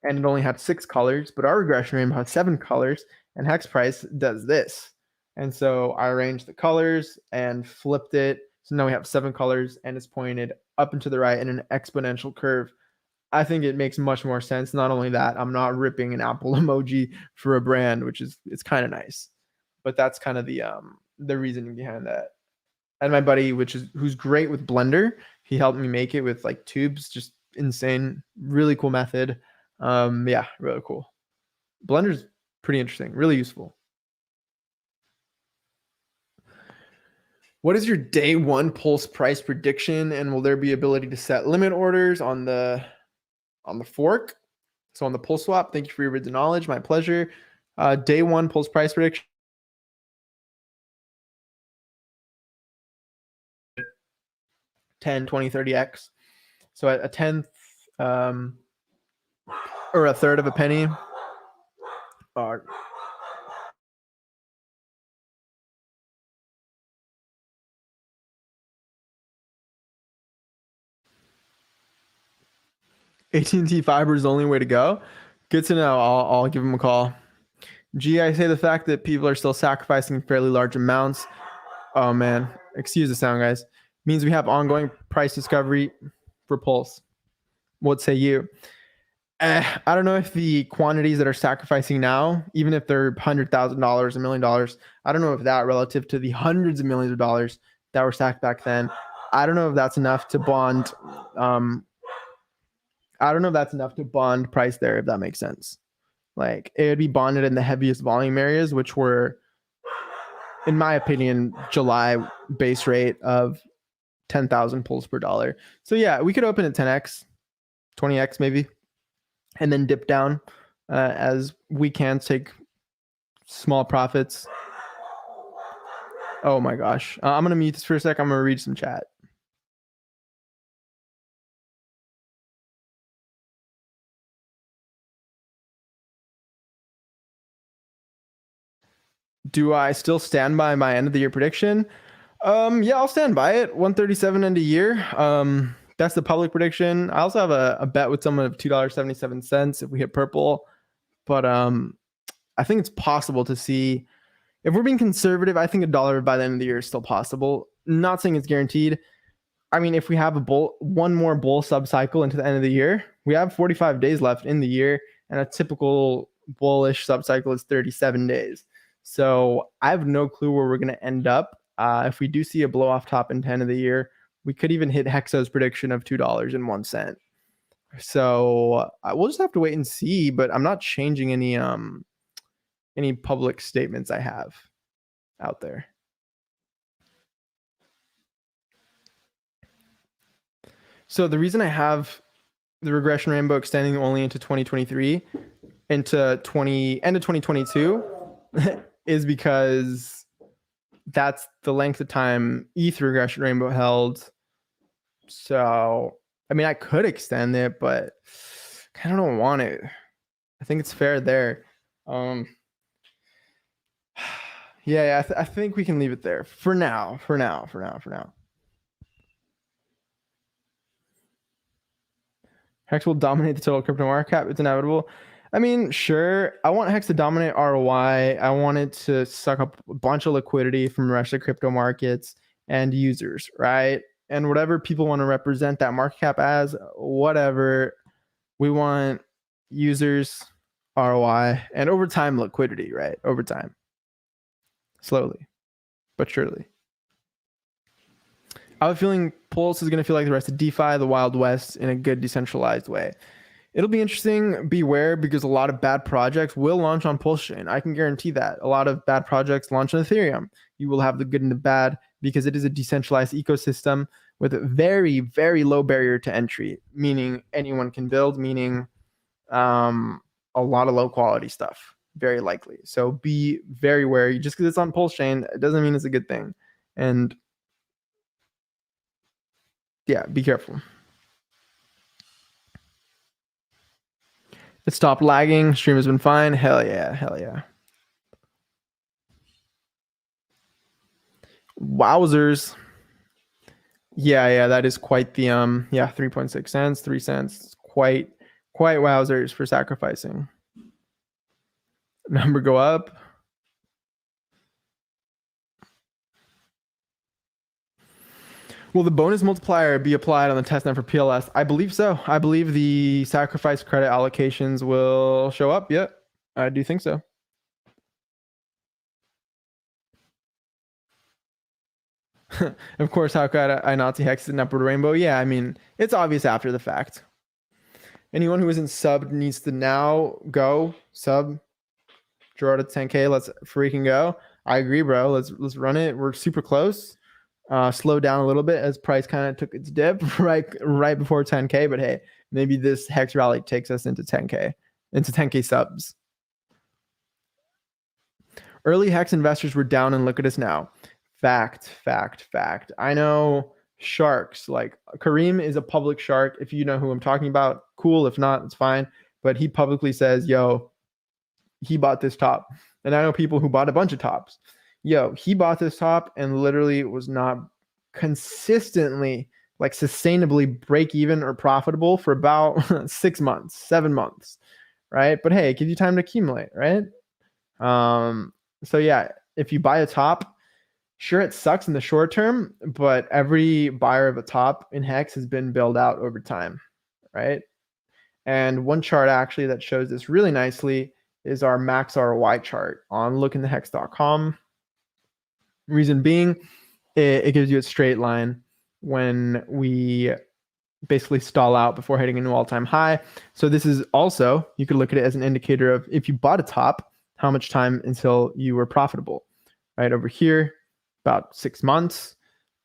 and it only had 6 colors, but our regression rainbow had 7 colors, and hex price does this. And so I arranged the colors and flipped it. So now we have 7 colors and it's pointed up and to the right in an exponential curve. I think it makes much more sense. Not only that, I'm not ripping an Apple emoji for a brand, which is, it's kind of nice. But that's kind of the reasoning behind that. And my buddy, who's great with Blender, he helped me make it with like tubes, just insane, really cool method. Yeah, really cool. Blender's pretty interesting, really useful. What is your day one Pulse price prediction, and will there be ability to set limit orders on the fork? So on the Pulse swap, thank you for your words of knowledge. My pleasure. Day one Pulse price prediction. 10, 20, 30x. So at a tenth or a third of a penny. Or 18T fiber is the only way to go. Good to know. I'll give him a call. Gee, I say the fact that people are still sacrificing fairly large amounts. Oh man, excuse the sound, guys. Means we have ongoing price discovery for Pulse. What say you? I don't know if the quantities that are sacrificing now, even if they're $100,000, $1 million, I don't know if that relative to the hundreds of millions of dollars that were stacked back then, I don't know if that's enough to bond. I don't know if that's enough to bond price there, if that makes sense. Like it would be bonded in the heaviest volume areas, which were, in my opinion, July base rate of 10,000 pulls per dollar. So yeah, we could open at 10x, 20x maybe, and then dip down as we can take small profits. Oh my gosh. I'm going to mute this for a sec. I'm going to read some chat. Do I still stand by my end of the year prediction? Yeah, I'll stand by it. 137 end of year. That's the public prediction. I also have a bet with someone of $2.77 if we hit purple. But I think it's possible to see, if we're being conservative, I think $1 by the end of the year is still possible. Not saying it's guaranteed. I mean, if we have one more bull sub cycle into the end of the year, we have 45 days left in the year, and a typical bullish sub cycle is 37 days. So I have no clue where we're going to end up. If we do see a blow off top in 10 of the year, we could even hit Hexo's prediction of $2.01. So we'll just have to wait and see, but I'm not changing any public statements I have out there. So the reason I have the regression rainbow extending only into 2023, into end of 2022, is because that's the length of time ETH regression rainbow held. So, I mean, I could extend it, but I kind of don't want it. I think it's fair there. Yeah, I think we can leave it there for now. Hex will dominate the total crypto market cap. It's inevitable. I mean, sure. I want Hex to dominate ROI. I want it to suck up a bunch of liquidity from the rest of crypto markets and users, right? And whatever people want to represent that market cap as, whatever. We want users, ROI, and over time liquidity, right? Over time. Slowly, but surely. I have a feeling Pulse is going to feel like the rest of DeFi, the Wild West, in a good decentralized way. It'll be interesting. Beware, because a lot of bad projects will launch on PulseChain. I can guarantee that. A lot of bad projects launch on Ethereum. You will have the good and the bad because it is a decentralized ecosystem with a very, very low barrier to entry, meaning anyone can build, meaning a lot of low quality stuff, very likely. So be very wary. Just because it's on PulseChain, it doesn't mean it's a good thing. And yeah, be careful. It stopped lagging. Stream has been fine. Hell yeah. Wowzers. Yeah, that is quite the 3.6 cents, 3 cents. Quite Quite wowzers for sacrificing. Number go up. Will the bonus multiplier be applied on the testnet for PLS? I believe so. I believe the sacrifice credit allocations will show up. Yep, I do think so. Of course, how could I not see Hex in Upward Rainbow? Yeah, I mean, it's obvious after the fact. Anyone who isn't subbed needs to now go sub. Draw to 10K. Let's freaking go. I agree, bro. Let's run it. We're super close. Slow down a little bit as price kind of took its dip right before 10K. But hey, maybe this Hex rally takes us into 10K subs. Early Hex investors were down and look at us now. Fact. I know sharks, like Kareem is a public shark. If you know who I'm talking about, cool. If not, it's fine. But he publicly says, yo, he bought this top. And I know people who bought a bunch of tops. Yo, he bought this top and literally was not consistently, like sustainably break even or profitable for about 6 months, 7 months, right? But hey, it gives you time to accumulate, right? So yeah, if you buy a top, sure, it sucks in the short term, but every buyer of a top in Hex has been built out over time, right? And one chart actually that shows this really nicely is our max ROI chart on LookIntoHex.com. Reason being, it gives you a straight line when we basically stall out before hitting a new all-time high. So this is also, you could look at it as an indicator of if you bought a top, how much time until you were profitable, right? Over here, about 6 months.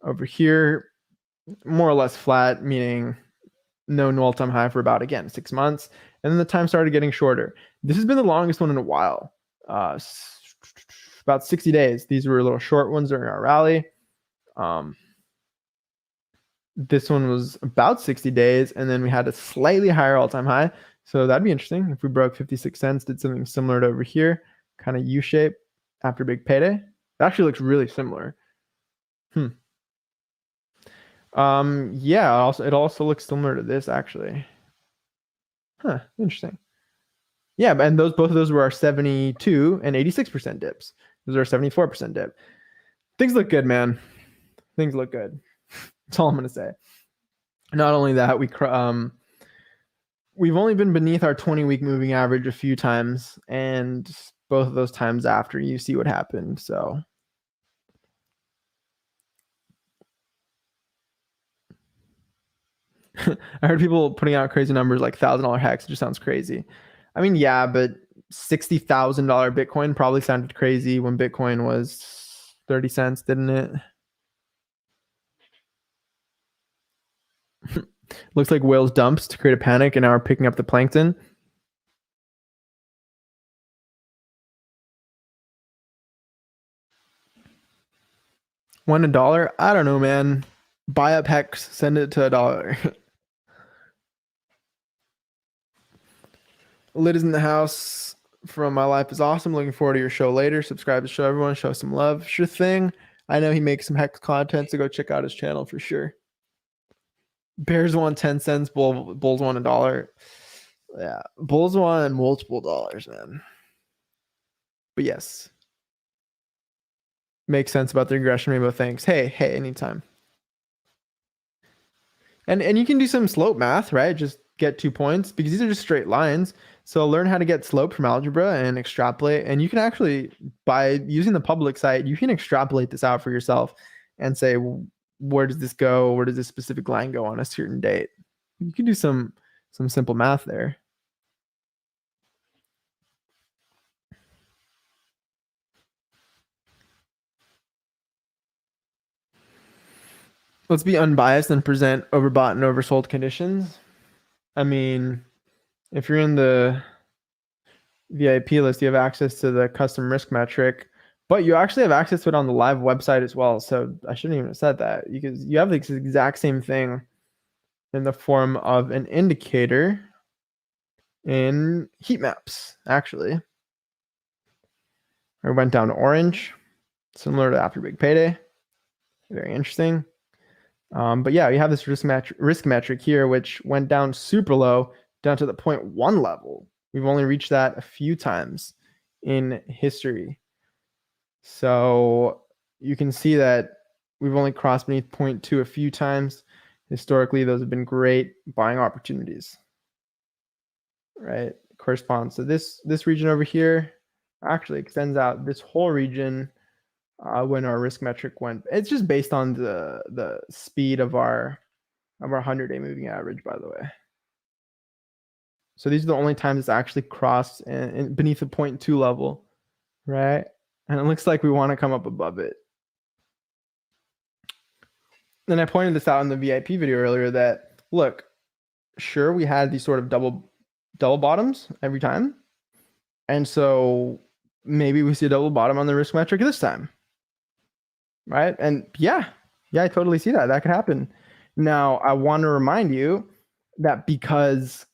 Over here, more or less flat, meaning no new all-time high for about, again, 6 months. And then the time started getting shorter. This has been the longest one in a while, about 60 days. These were little short ones during our rally. This one was about 60 days, and then we had a slightly higher all-time high. So that'd be interesting if we broke 56 cents, did something similar to over here, kind of U-shape after big payday. It actually looks really similar. Yeah, it also looks similar to this actually. Interesting. Yeah, and both of those were our 72 and 86% dips. Those are 74% dip. Things look good, man. Things look good. That's all I'm gonna say. Not only that, we've only been beneath our 20-week moving average a few times, and both of those times after, you see what happened. So I heard people putting out crazy numbers like $1,000 Hex. It just sounds crazy. I mean, yeah, but $60,000 Bitcoin probably sounded crazy when Bitcoin was 30 cents, didn't it? Looks like whales dumps to create a panic and now are picking up the plankton. $1? I don't know, man. Buy up Hex, send it to $1. Lid is in the house from My Life is Awesome. Looking forward to your show later. Subscribe to the show, everyone. Show some love. Sure thing. I know he makes some Hex content, so go check out his channel for sure. Bears won 10 cents. Bulls won $1. Yeah, Bulls won multiple dollars, man. But yes, makes sense about the regression rainbow. Thanks. Hey, anytime. And you can do some slope math, right? Just get 2 points because these are just straight lines. So learn how to get slope from algebra and extrapolate. And you can actually, by using the public site, you can extrapolate this out for yourself and say, where does this go? Where does this specific line go on a certain date? You can do some simple math there. Let's be unbiased and present overbought and oversold conditions. I mean, if you're in the VIP list, you have access to the custom risk metric, but you actually have access to it on the live website as well. So I shouldn't even have said that because you have the exact same thing in the form of an indicator in heat maps, actually. It went down to orange, similar to after big payday. Very interesting. But yeah, you have this risk metric here, which went down super low down to the 0.1 level. We've only reached that a few times in history. So you can see that we've only crossed beneath 0.2 a few times. Historically, those have been great buying opportunities, right? Corresponds to this region over here. Actually extends out this whole region when our risk metric went. It's just based on the speed of our 100-day moving average, by the way. So these are the only times it's actually crossed and beneath the 0.2 level, right? And it looks like we want to come up above it. Then I pointed this out in the VIP video earlier that, look, sure, we had these sort of double bottoms every time. And so maybe we see a double bottom on the risk metric this time, right? And yeah, I totally see that. That could happen. Now, I want to remind you that because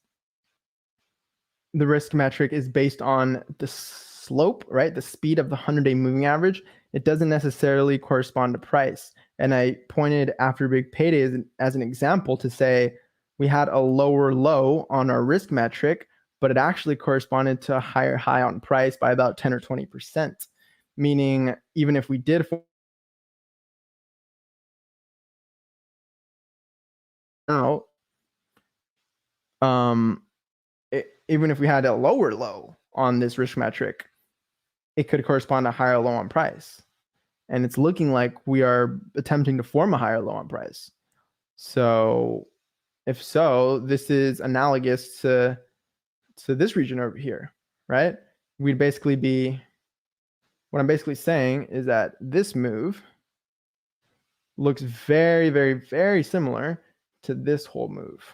the risk metric is based on the slope, right? The speed of the 100-day moving average, it doesn't necessarily correspond to price. And I pointed after big payday as an example to say we had a lower low on our risk metric, but it actually corresponded to a higher high on price by about 10 or 20%. Meaning, even if we did out, even if we had a lower low on this risk metric, it could correspond to a higher low on price. And it's looking like we are attempting to form a higher low on price. So if so, this is analogous to this region over here, right? We'd basically be, what I'm basically saying is that this move looks very, very, very similar to this whole move.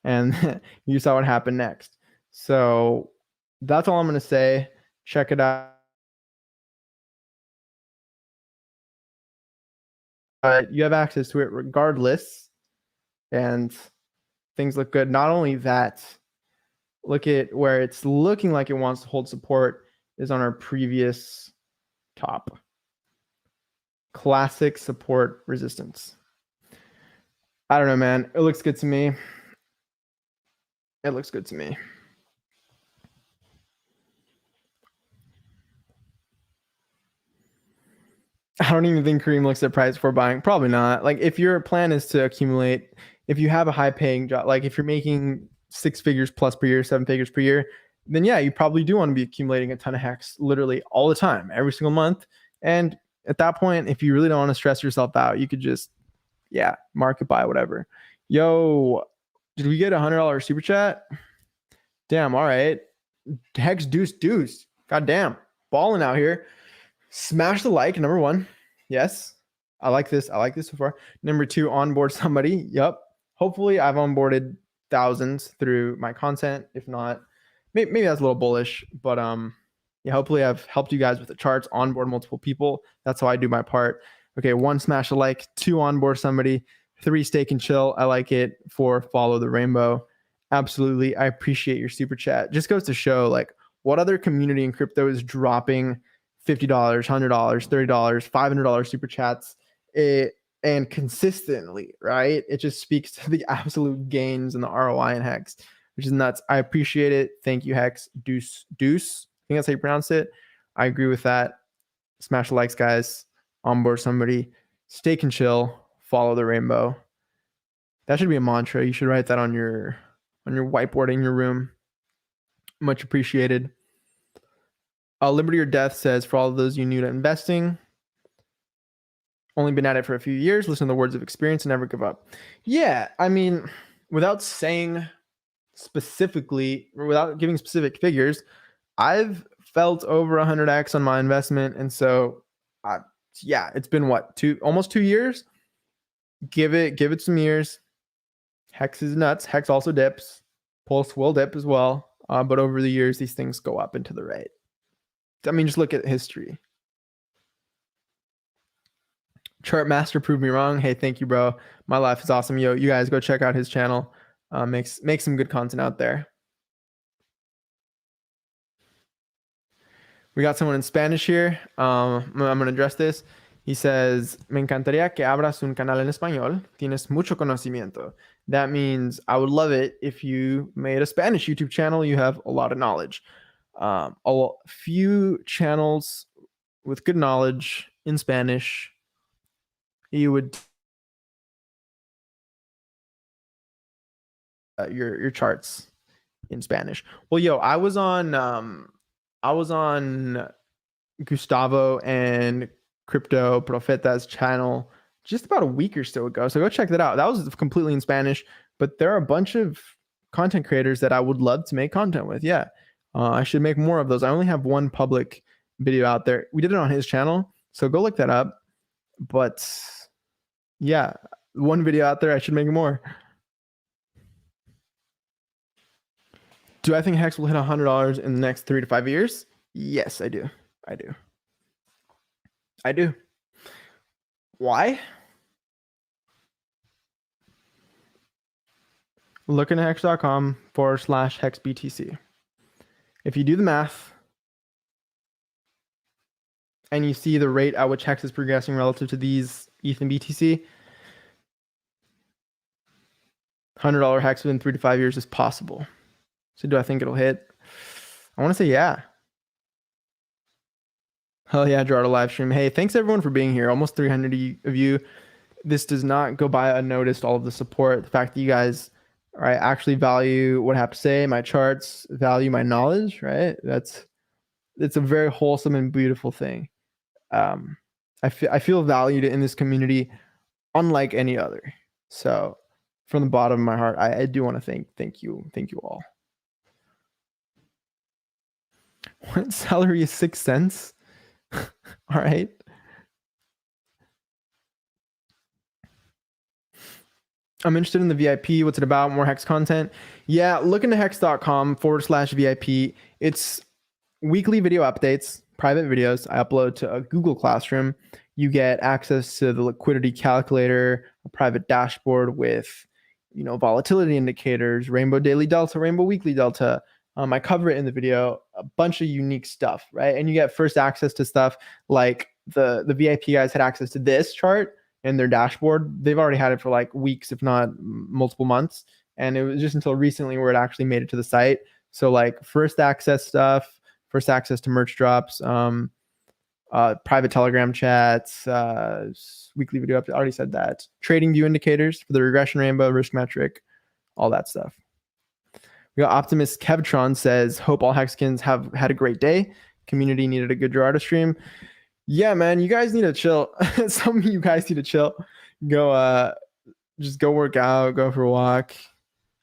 And you saw what happened next. So that's all I'm going to say. Check it out. You have access to it regardless, and things look good. Not only that, look at where it's looking like it wants to hold support is on our previous top. Classic support resistance. I don't know, man. It looks good to me. It looks good to me. I don't even think Kareem looks at price before buying. Probably not. Like, if your plan is to accumulate, if you have a high paying job, like if you're making 6 figures plus per year, 7 figures per year, then yeah, you probably do want to be accumulating a ton of HEX literally all the time, every single month. And at that point, if you really don't want to stress yourself out, you could just, yeah, market buy, whatever. Yo, did we get $100 super chat? Damn, all right. HEX deuce. God damn, balling out here. Smash the like, number 1. Yes, I like this. I like this so far. Number 2, onboard somebody. Yep. Hopefully I've onboarded thousands through my content. If not, maybe that's a little bullish, but yeah, hopefully I've helped you guys with the charts, onboard multiple people. That's how I do my part. Okay, 1, smash a like. 2, onboard somebody. 3, stake and chill. I like it. 4, follow the rainbow. Absolutely. I appreciate your super chat. Just goes to show, like, what other community in crypto is dropping $50, $100, $30, $500 super chats, and consistently, right? It just speaks to the absolute gains and the ROI in HEX, which is nuts. I appreciate it. Thank you, HEX. Deuce. I think that's how you pronounce it. I agree with that. Smash the likes, guys. Onboard somebody. Stake and chill. Follow the rainbow. That should be a mantra. You should write that on your whiteboard in your room. Much appreciated. Liberty or Death says, for all of those you new to investing, only been at it for a few years, listen to the words of experience and never give up. Yeah, I mean, without saying specifically, or without giving specific figures, I've felt over 100x on my investment. And so, yeah, it's been what, almost 2 years? Give it some years. HEX is nuts. HEX also dips. Pulse will dip as well. But over the years, these things go up and to the right. I mean, just look at history. Chart Master proved me wrong. Hey, thank you, bro. My life is awesome. Yo, you guys go check out his channel. Makes some good content out there. We got someone in Spanish here. I'm going to address this. He says, me encantaría que abras un canal en español. Tienes mucho conocimiento. That means I would love it if you made a Spanish YouTube channel. You have a lot of knowledge. A few channels with good knowledge in Spanish. You would your charts in Spanish. Well, yo, I was on Gustavo and Crypto Profeta's channel just about a week or so ago. So go check that out. That was completely in Spanish, but there are a bunch of content creators that I would love to make content with. Yeah. I should make more of those. I only have one public video out there. We did it on his channel, so go look that up. But yeah, one video out there. I should make more. Do I think Hex will hit $100 in the next 3 to 5 years? Yes, I do. I do. I do. Why? LookIntoHex.com/HexBTC. If you do the math and you see the rate at which Hex is progressing relative to these ETH and BTC, $100 Hex within 3 to 5 years is possible. So do I think it'll hit? I want to say yeah. Hell yeah, Gerardo Livestream. Hey, thanks everyone for being here. Almost 300 of you. This does not go by unnoticed, all of the support. The fact that you guys actually value what I have to say, my charts, value my knowledge, right? It's a very wholesome and beautiful thing. I feel valued in this community unlike any other. So from the bottom of my heart, I do want to thank you all. What salary is 6 cents? All right. I'm interested in the VIP. What's it about? More Hex content? Yeah, LookIntoHex.com/VIP. It's weekly video updates, private videos I upload to a Google Classroom. You get access to the liquidity calculator, a private dashboard with, volatility indicators, rainbow daily delta, rainbow weekly delta. I cover it in the video, a bunch of unique stuff, right? And you get first access to stuff like the VIP guys had access to this chart in their dashboard. They've already had it for like weeks, if not multiple months. And it was just until recently where it actually made it to the site. So like first access stuff, first access to merch drops, private Telegram chats, weekly video update. I already said that. Trading view indicators for the regression rainbow, risk metric, all that stuff. We got Optimist Kevtron says, hope all Hexkins have had a great day. Community needed a good Gerardo stream. Yeah, man, you guys need to chill. Some of you guys need to chill. Go, just go work out, go for a walk,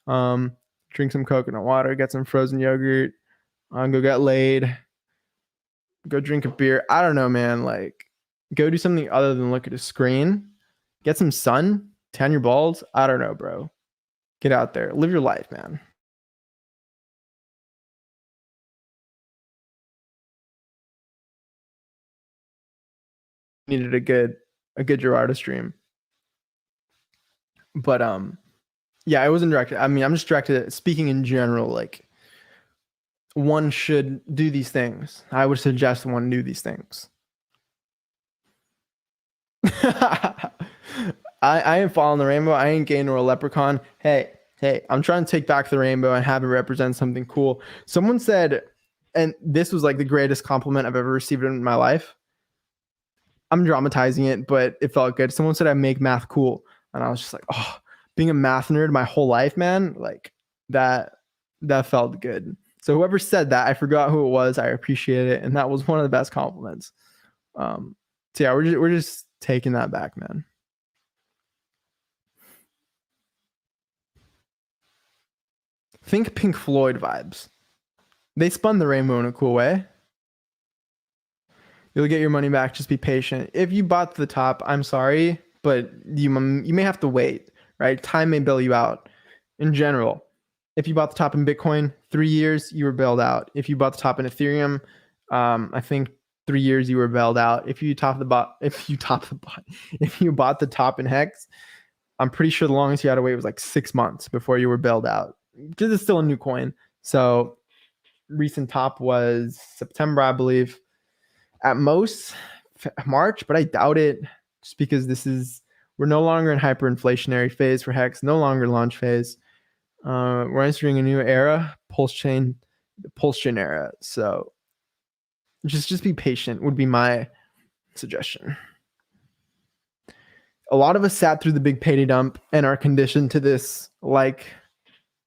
drink some coconut water, get some frozen yogurt, go get laid, go drink a beer. I don't know, man. Like, go do something other than look at a screen. Get some sun, tan your balls. I don't know, bro. Get out there, live your life, man. Needed a good Gerardo stream. But yeah, I wasn't directed. I mean, I'm just directed speaking in general, like one should do these things. I would suggest one do these things. I ain't following the rainbow. I ain't gay nor a leprechaun. Hey, I'm trying to take back the rainbow and have it represent something cool. Someone said, and this was like the greatest compliment I've ever received in my life. I'm dramatizing it, but it felt good. Someone said I make math cool. And I was just like, oh, being a math nerd my whole life, man, like that felt good. So whoever said that, I forgot who it was. I appreciate it. And that was one of the best compliments. So yeah, we're just taking that back, man. Think Pink Floyd vibes. They spun the rainbow in a cool way. You'll get your money back. Just be patient. If you bought the top, I'm sorry, but you may have to wait, right? Time may bail you out. In general, if you bought the top in Bitcoin, 3 years, you were bailed out. If you bought the top in Ethereum, I think 3 years you were bailed out. If you bought the top in Hex, I'm pretty sure the longest you had to wait was like 6 months before you were bailed out. Because it's still a new coin. So recent top was September, I believe. At most March, but I doubt it, just because this is We're no longer in hyperinflationary phase for HEX, no longer launch phase. We're entering a new era, PulseChain era. So just be patient would be my suggestion. A lot of us sat through the big payday dump and are conditioned to this, like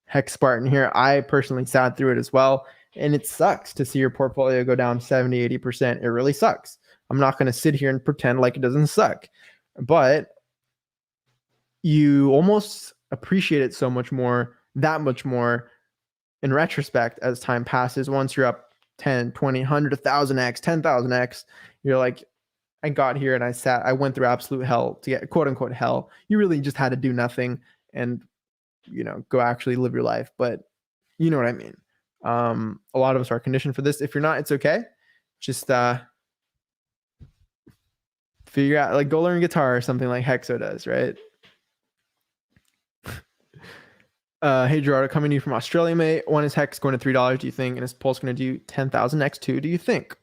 Hex Spartan here. I personally sat through it as well, and it sucks to see your portfolio go down 70, 80%. It really sucks. I'm not going to sit here and pretend like it doesn't suck, but you almost appreciate it so much more, that much more in retrospect as time passes. Once you're up 10, 20, 100, 1,000x, 10,000x, you're like, I got here and I went through absolute hell to get, quote unquote hell. You really just had to do nothing and, go actually live your life. But you know what I mean? A lot of us are conditioned for this. If you're not, it's okay. Just figure out, like, go learn guitar or something like Hexo does, right? Hey Gerardo, coming to you from Australia, mate. When is Hex going to $3, do you think? And is Pulse going to do 10,000 X2, do you think?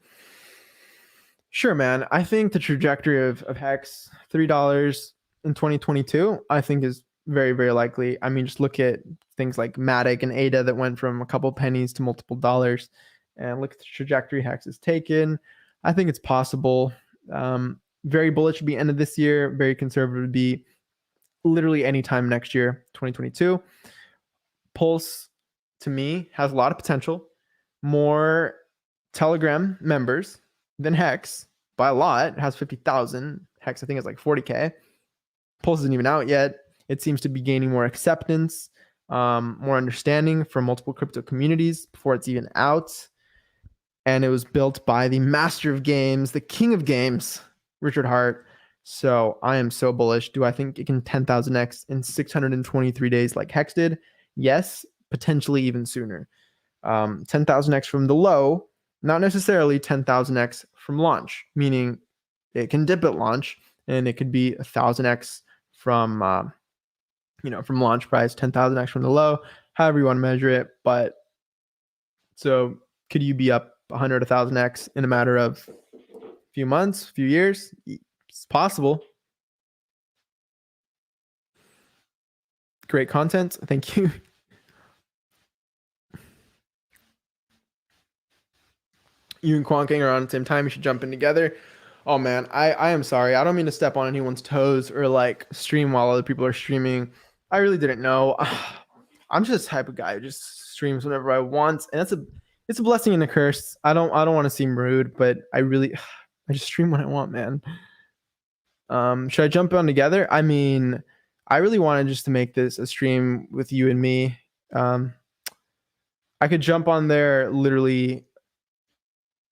Sure, man. I think the trajectory of Hex, $3 in 2022, I think is very, very likely. I mean, just look at things like Matic and ADA that went from a couple pennies to multiple dollars, and look at the trajectory Hex has taken. I think it's possible. Very bullish would be end of this year. Very conservative would be literally anytime next year, 2022. Pulse, to me, has a lot of potential. More Telegram members than Hex by a lot. It has 50,000. Hex, I think, is like 40K. Pulse isn't even out yet. It seems to be gaining more acceptance, more understanding from multiple crypto communities before it's even out. And it was built by the master of games, the king of games, Richard Hart. So I am so bullish. Do I think it can 10,000x in 623 days like Hex did? Yes, potentially even sooner. 10,000x from the low, not necessarily 10,000x from launch, meaning it can dip at launch and it could be 1,000x from, from launch price, 10,000x from the low, however you want to measure it. But so could you be up 100, 1,000x in a matter of a few months, few years? It's possible. Great content. Thank you. You and Quonking are on at the same time. You should jump in together. Oh man, I am sorry. I don't mean to step on anyone's toes or like stream while other people are streaming. I really didn't know. I'm just the type of guy who just streams whenever I want, and it's a blessing and a curse. I don't want to seem rude, but I just stream when I want, man. Should I jump on together? I mean, I really wanted just to make this a stream with you and me. I could jump on there literally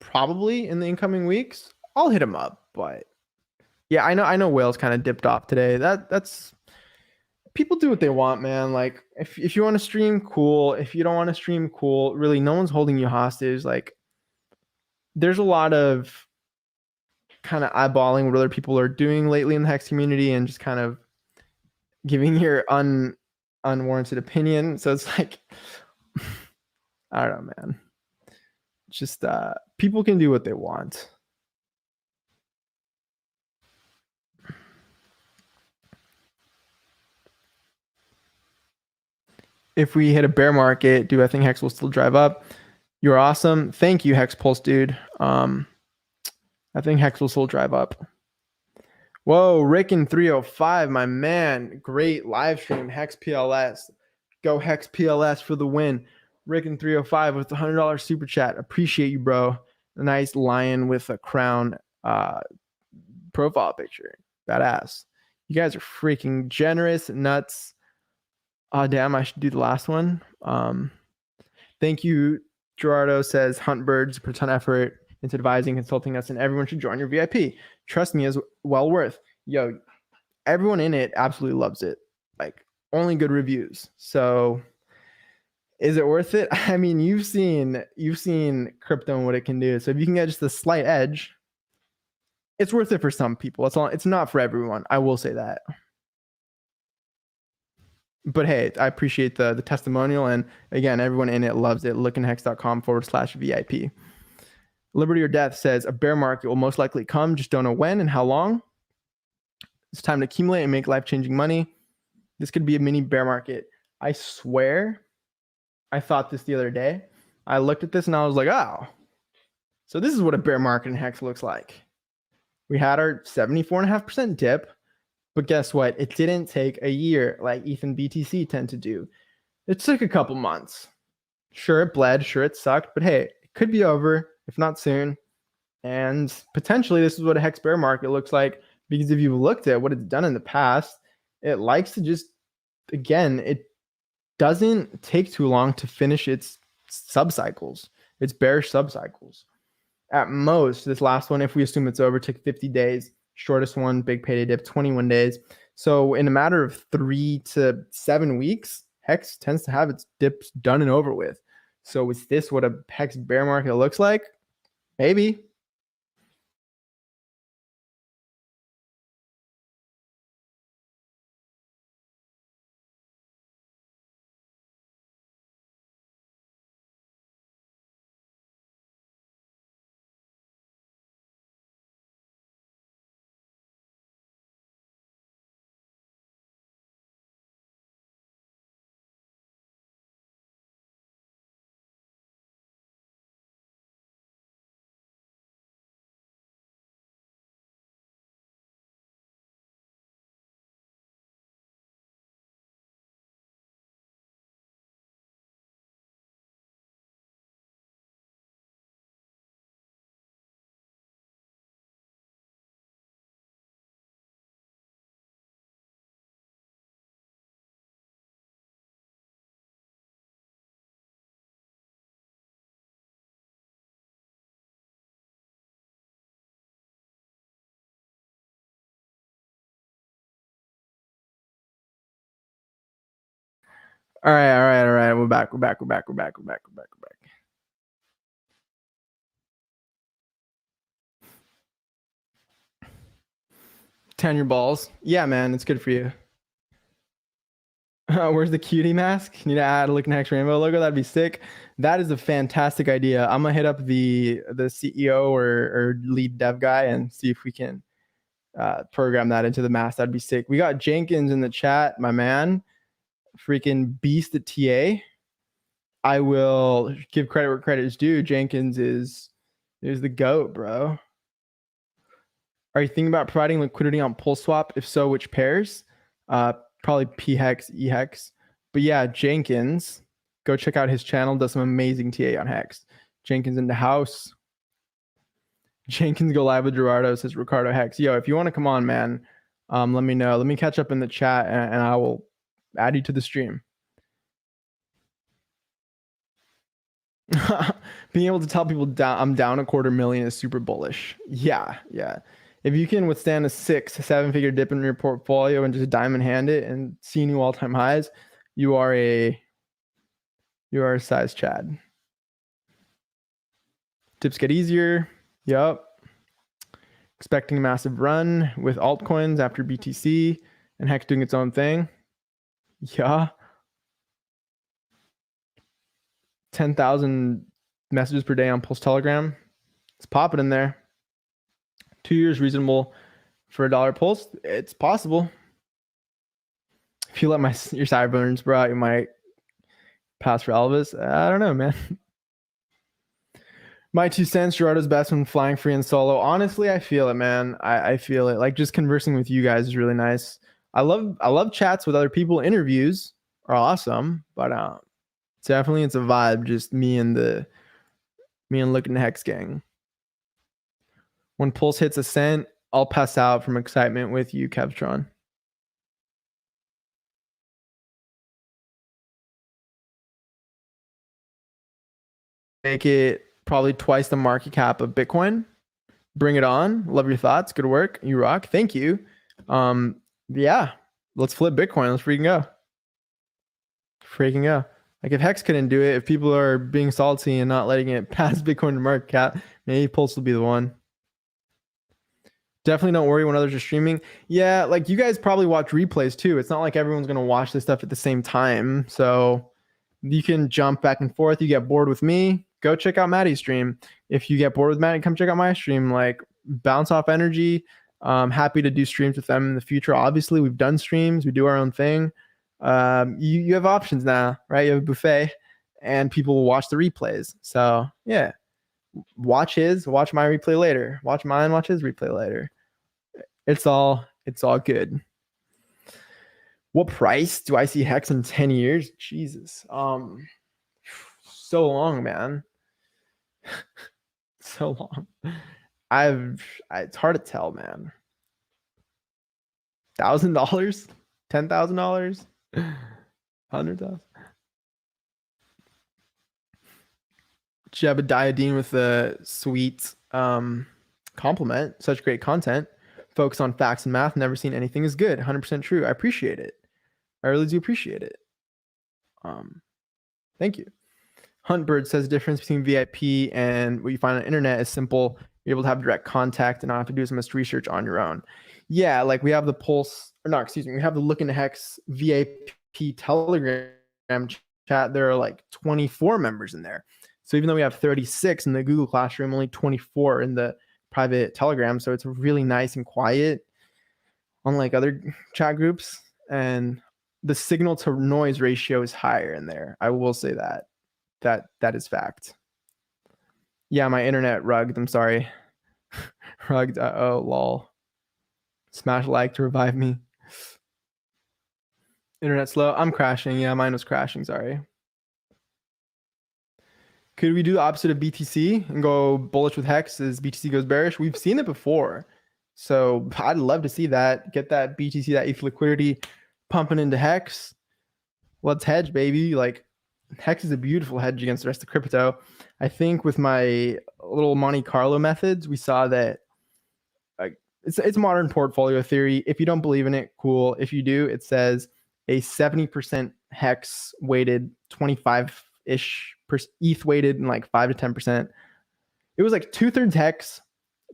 probably in the incoming weeks. I'll hit him up, but yeah, I know Whales kind of dipped off today. That's people do what they want, man. Like if you want to stream, cool. If you don't want to stream, cool. Really, no one's holding you hostage. Like there's a lot of kind of eyeballing what other people are doing lately in the Hex community and just kind of giving your unwarranted opinion. So it's like, I don't know, man. Just people can do what they want. If we hit a bear market, do I think Hex will still drive up? You're awesome. Thank you, Hex Pulse, dude. I think Hex will still drive up. Whoa, Rick in 305, my man. Great live stream. Hex PLS. Go Hex PLS for the win. Rick in 305 with the $100 super chat. Appreciate you, bro. A nice lion with a crown profile picture. Badass. You guys are freaking generous, nuts. Oh, damn, I should do the last one. Thank you, Gerardo says, hunt birds, put a ton of effort into advising, consulting us, and everyone should join your VIP. Trust me, is well worth. Yo, everyone in it absolutely loves it. Like, only good reviews. So, is it worth it? I mean, you've seen crypto and what it can do. So if you can get just a slight edge, it's worth it for some people. It's not for everyone. I will say that. But hey, I appreciate the testimonial. And again, everyone in it loves it. LookIntoHex.com/VIP. Liberty or Death says a bear market will most likely come. Just don't know when and how long. It's time to accumulate and make life-changing money. This could be a mini bear market. I swear, I thought this the other day. I looked at this and I was like, oh, so this is what a bear market in HEX looks like. We had our 74.5% dip, but guess what? It didn't take a year like ETH and BTC tend to do. It took a couple months. Sure, it bled. Sure, it sucked. But hey, it could be over, if not soon. And potentially this is what a HEX bear market looks like, because if you've looked at what it's done in the past, it likes to just, again, it doesn't take too long to finish its subcycles, its bearish subcycles. At most, this last one, if we assume it's over, took 50 days. Shortest one, big payday dip, 21 days. So in a matter of 3 to 7 weeks, HEX tends to have its dips done and over with. So is this what a HEX bear market looks like? Maybe. All right. We're back. 10 your balls. Yeah, man, it's good for you. Where's the cutie mask? Need to add a LookIntoHex rainbow logo. That'd be sick. That is a fantastic idea. I'm gonna hit up the CEO or lead dev guy and see if we can program that into the mask. That'd be sick. We got Jenkins in the chat, my man. Freaking beast at TA. I will give credit where credit is due. Jenkins is the GOAT, bro. Are you thinking about providing liquidity on PulseSwap? If so, which pairs? Probably PHEX, EHEX. But yeah, Jenkins, go check out his channel. Does some amazing TA on HEX. Jenkins in the house. Jenkins go live with Gerardo, says Ricardo HEX. Yo, if you want to come on, man, let me know. Let me catch up in the chat and I will add you to the stream. Being able to tell people I'm down $250,000 is super bullish. Yeah. If you can withstand a 6-7 figure dip in your portfolio and just diamond hand it and see new all-time highs, you are a size Chad. Dips get easier. Yep. Expecting a massive run with altcoins after BTC and HEX doing its own thing. Yeah. 10,000 messages per day on Pulse Telegram. It's popping in there. 2 years reasonable for $1 Pulse. It's possible. If you let your sideburns, bro, you might pass for Elvis. I don't know, man. My 2 cents, Gerardo's best when flying free and solo. Honestly, I feel it, man. I feel it. Like just conversing with you guys is really nice. I love chats with other people. Interviews are awesome, but definitely it's a vibe. Just me and LookIntoHex gang. When Pulse hits a cent, I'll pass out from excitement with you, Kevtron. Make it probably twice the market cap of Bitcoin. Bring it on. Love your thoughts. Good work. You rock. Thank you. Yeah, let's flip Bitcoin. Let's freaking go. Like if HEX couldn't do it, if people are being salty and not letting it pass Bitcoin to market cap, maybe Pulse will be the one. Definitely don't worry when others are streaming. Yeah, like you guys probably watch replays too. It's not like everyone's going to watch this stuff at the same time. So you can jump back and forth. You get bored with me, go check out Maddie's stream. If you get bored with Maddie, come check out my stream. Like bounce off energy. Happy to do streams with them in the future. Obviously, we've done streams. We do our own thing. You have options now, right? You have a buffet, and people will watch the replays. So yeah, watch my replay later. Watch mine, watch his replay later. It's all good. What price do I see HEX in 10 years? Jesus. So long, man. So long. It's hard to tell, man. $1,000? $10,000? $100,000? Jebediah with the sweet compliment. Such great content. Focus on facts and math. Never seen anything as good. 100% true. I appreciate it. I really do appreciate it. Thank you. Huntbird says the difference between VIP and what you find on the internet is simple. You're able to have direct contact and not have to do as much research on your own. Yeah, like we have the we have the LookIntoHex VIP Telegram chat. There are like 24 members in there. So even though we have 36 in the Google Classroom, only 24 in the private Telegram. So it's really nice and quiet, unlike other chat groups. And the signal to noise ratio is higher in there. I will say that. That is fact. Yeah, my internet rugged. I'm sorry. Rugged. Oh, lol. Smash like to revive me. Internet slow. I'm crashing. Yeah, mine was crashing. Sorry. Could we do the opposite of BTC and go bullish with HEX as BTC goes bearish? We've seen it before. So I'd love to see that. Get that BTC, that ETH liquidity pumping into HEX. Let's hedge, baby. Like, HEX is a beautiful hedge against the rest of crypto. I think with my little Monte Carlo methods, we saw that it's modern portfolio theory. If you don't believe in it, cool. If you do, it says a 70% HEX weighted, 25-ish ETH weighted, and like 5 to 10%. It was like 2/3 HEX,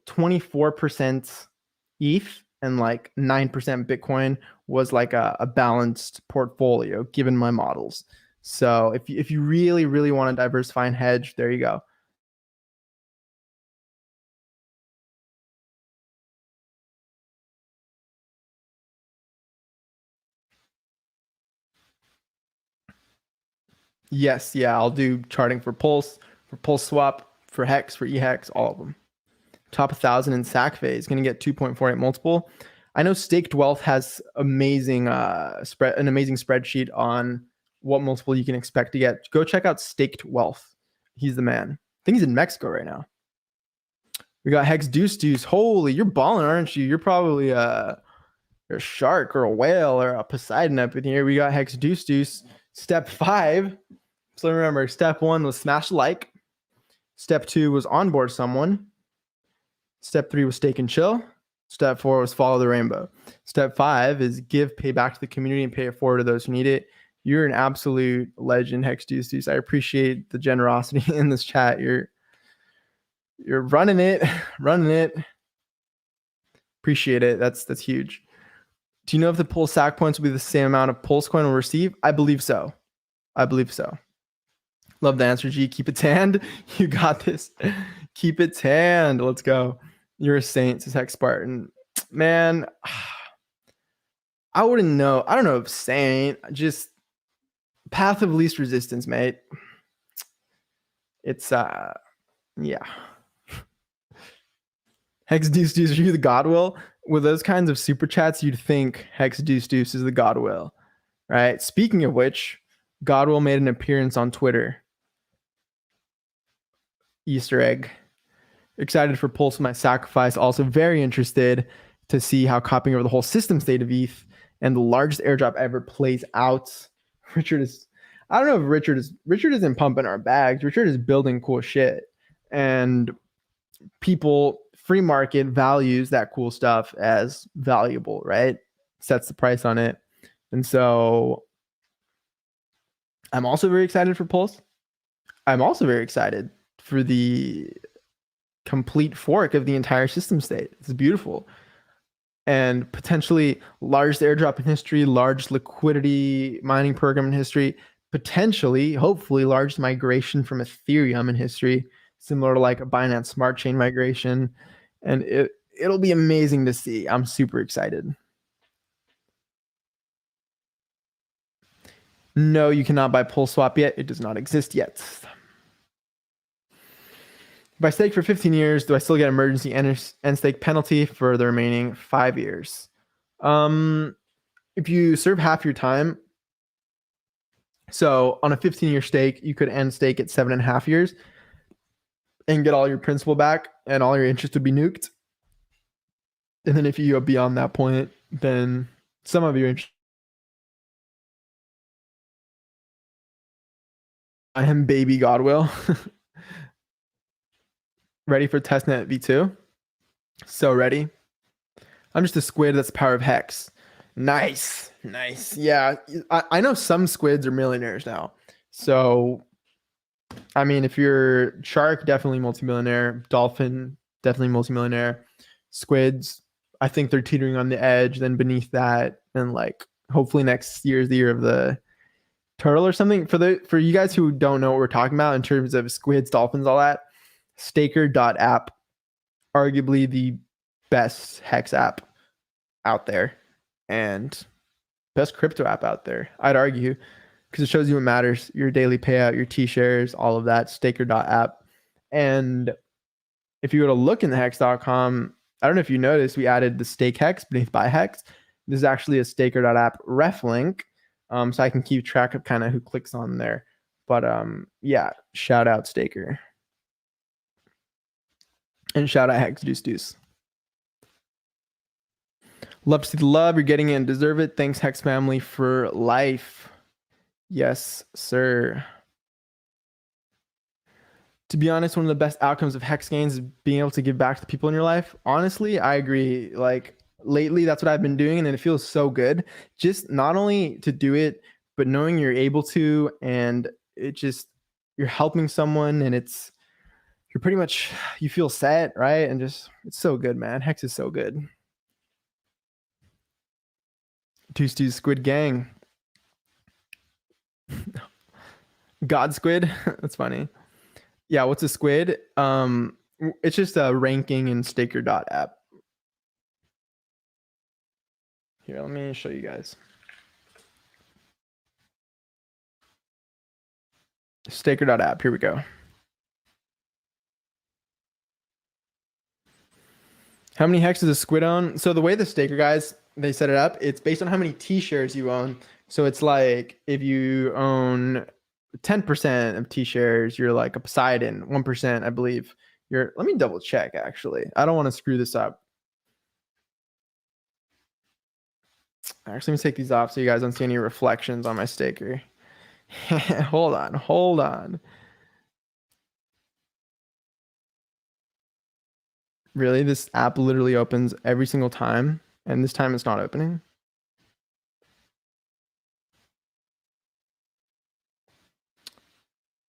24% ETH, and like 9% Bitcoin was like a balanced portfolio given my models. So if you really, really want to diversify and hedge, there you go. Yes, yeah, I'll do charting for Pulse Swap, for HEX, for EHEX, all of them. Top 1,000 in SAC phase, going to get 2.48 multiple. I know Staked Wealth has an amazing spreadsheet on what multiple you can expect to get. Go check out Staked Wealth. He's the man. I think he's in Mexico right now. We got Hex Deuce. Holy, you're balling, aren't you? You're probably you're a shark or a whale or a Poseidon up in here. We got Hex Deuce. Step 5. So remember, step 1 was smash like. Step 2 was onboard someone. Step 3 was stake and chill. Step 4 was follow the rainbow. Step 5 is pay back to the community and pay it forward to those who need it. You're an absolute legend, Hex Deuce. I appreciate the generosity in this chat. You're running it. Appreciate it. That's huge. Do you know if the Pulse SAC points will be the same amount of Pulse coin will receive? I believe so. Love the answer, G. Keep it tanned. You got this. Keep it tanned. Let's go. You're a saint, says Hex Spartan. Man, I wouldn't know. I don't know if saint. Just path of least resistance, mate. It's yeah. Hex Deuce, are you the Godwill? With those kinds of super chats, you'd think Hex Deuce is the Godwill, right? Speaking of which, Godwill made an appearance on Twitter. Easter egg. Excited for Pulse My Sacrifice. Also very interested to see how copying over the whole system state of ETH and the largest airdrop ever plays out. I don't know if Richard isn't pumping our bags. Richard is building cool shit. And people, free market values that cool stuff as valuable, right? Sets the price on it. And so I'm also very excited for Pulse. I'm also very excited for the complete fork of the entire system state. It's beautiful. And potentially largest airdrop in history, largest liquidity mining program in history, potentially, hopefully, largest migration from Ethereum in history, similar to like a Binance Smart Chain migration. And it'll be amazing to see. I'm super excited. No, you cannot buy PulseSwap yet. It does not exist yet. If I stake for 15 years, do I still get emergency end stake penalty for the remaining 5 years? If you serve half your time, so on a 15-year stake, you could end stake at 7.5 years and get all your principal back and all your interest would be nuked. And then if you go beyond that point, then some of your interest. I am baby Godwill. Ready for testnet v2? So ready. I'm just a squid that's the power of hex. Nice. Yeah, I know some squids are millionaires now. So, I mean, if you're shark, definitely multimillionaire. Dolphin, definitely multimillionaire. Squids, I think they're teetering on the edge. Then beneath that, and like hopefully next year is the year of the turtle or something. For you guys who don't know what we're talking about in terms of squids, dolphins, all that, Staker.app, arguably the best hex app out there and best crypto app out there, I'd argue, because it shows you what matters, your daily payout, your T-shares, all of that, Staker.app. And if you go to LookIntoHex.com, I don't know if you noticed, we added the stake hex beneath buy hex. This is actually a Staker.app ref link, so I can keep track of kind of who clicks on there. But yeah, shout out Staker. And shout out Hex Deuce. Love to see the love. You're getting it and deserve it. Thanks, Hex family, for life. Yes, sir. To be honest, one of the best outcomes of Hex gains is being able to give back to people in your life. Honestly, I agree. Like lately, that's what I've been doing, and it feels so good. Just not only to do it, but knowing you're able to, and it just, you're helping someone, and you're pretty much, you feel set, right? And just, it's so good, man. Hex is so good. Two Squid Gang. God Squid. That's funny. Yeah, what's a squid? It's just a ranking in Staker.app. Here, let me show you guys. Staker.app. Here we go. How many hex does a squid own? So the way the Staker guys, they set it up, it's based on how many T-shares you own. So it's like if you own 10% of T-shares, you're like a Poseidon. 1%, I believe. Let me double check, actually. I don't want to screw this up. Actually, let me take these off so you guys don't see any reflections on my Staker. Hold on. Really? This app literally opens every single time, and this time it's not opening?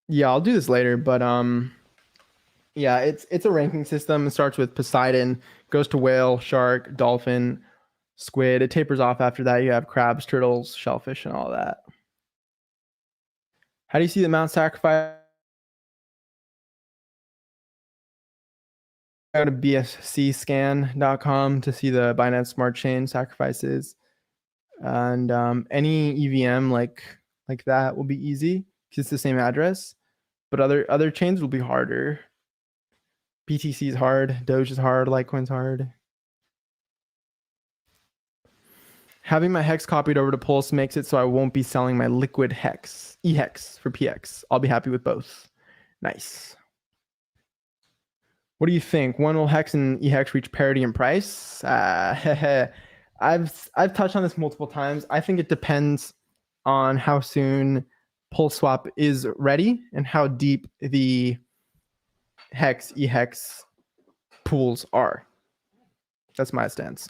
Yeah, I'll do this later, but yeah, it's a ranking system. It starts with Poseidon, goes to whale, shark, dolphin, squid. It tapers off after that. You have crabs, turtles, shellfish, and all that. How do you see the amount sacrificed? Go to bscscan.com to see the Binance Smart Chain sacrifices, and any EVM like that will be easy because it's the same address, but other chains will be harder. BTC is hard, Doge is hard, Litecoin's hard. Having my hex copied over to Pulse makes it so I won't be selling my liquid hex, EHEX for PX. I'll be happy with both. Nice. What do you think? When will hex and EHEX reach parity in price? I've touched on this multiple times. I think it depends on how soon PulseSwap is ready and how deep the hex EHEX pools are. That's my stance.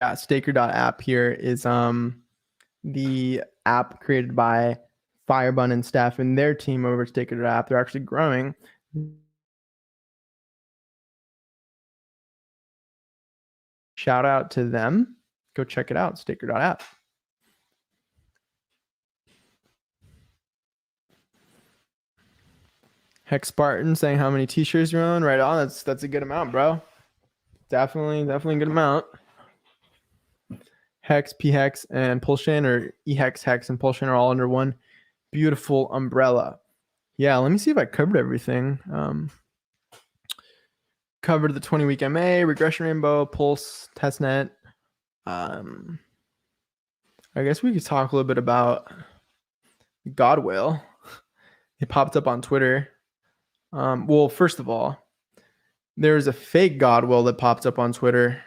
Yeah, Staker.app here is the app created by Firebun and staff and their team over at Staker.app. They're actually growing. Shout out to them. Go check it out, Staker.app. Hex Spartan saying how many t-shirts you own. Right on. That's a good amount, bro. Definitely a good amount. Hex, PHEX, and PulseChain, or EHEX, HEX, and PulseChain are all under one beautiful umbrella. Yeah, let me see if I covered everything. Covered the 20-week MA, regression rainbow, Pulse, Testnet. I guess we could talk a little bit about God Whale. It popped up on Twitter. Well, first of all, there's a fake God Whale that popped up on Twitter.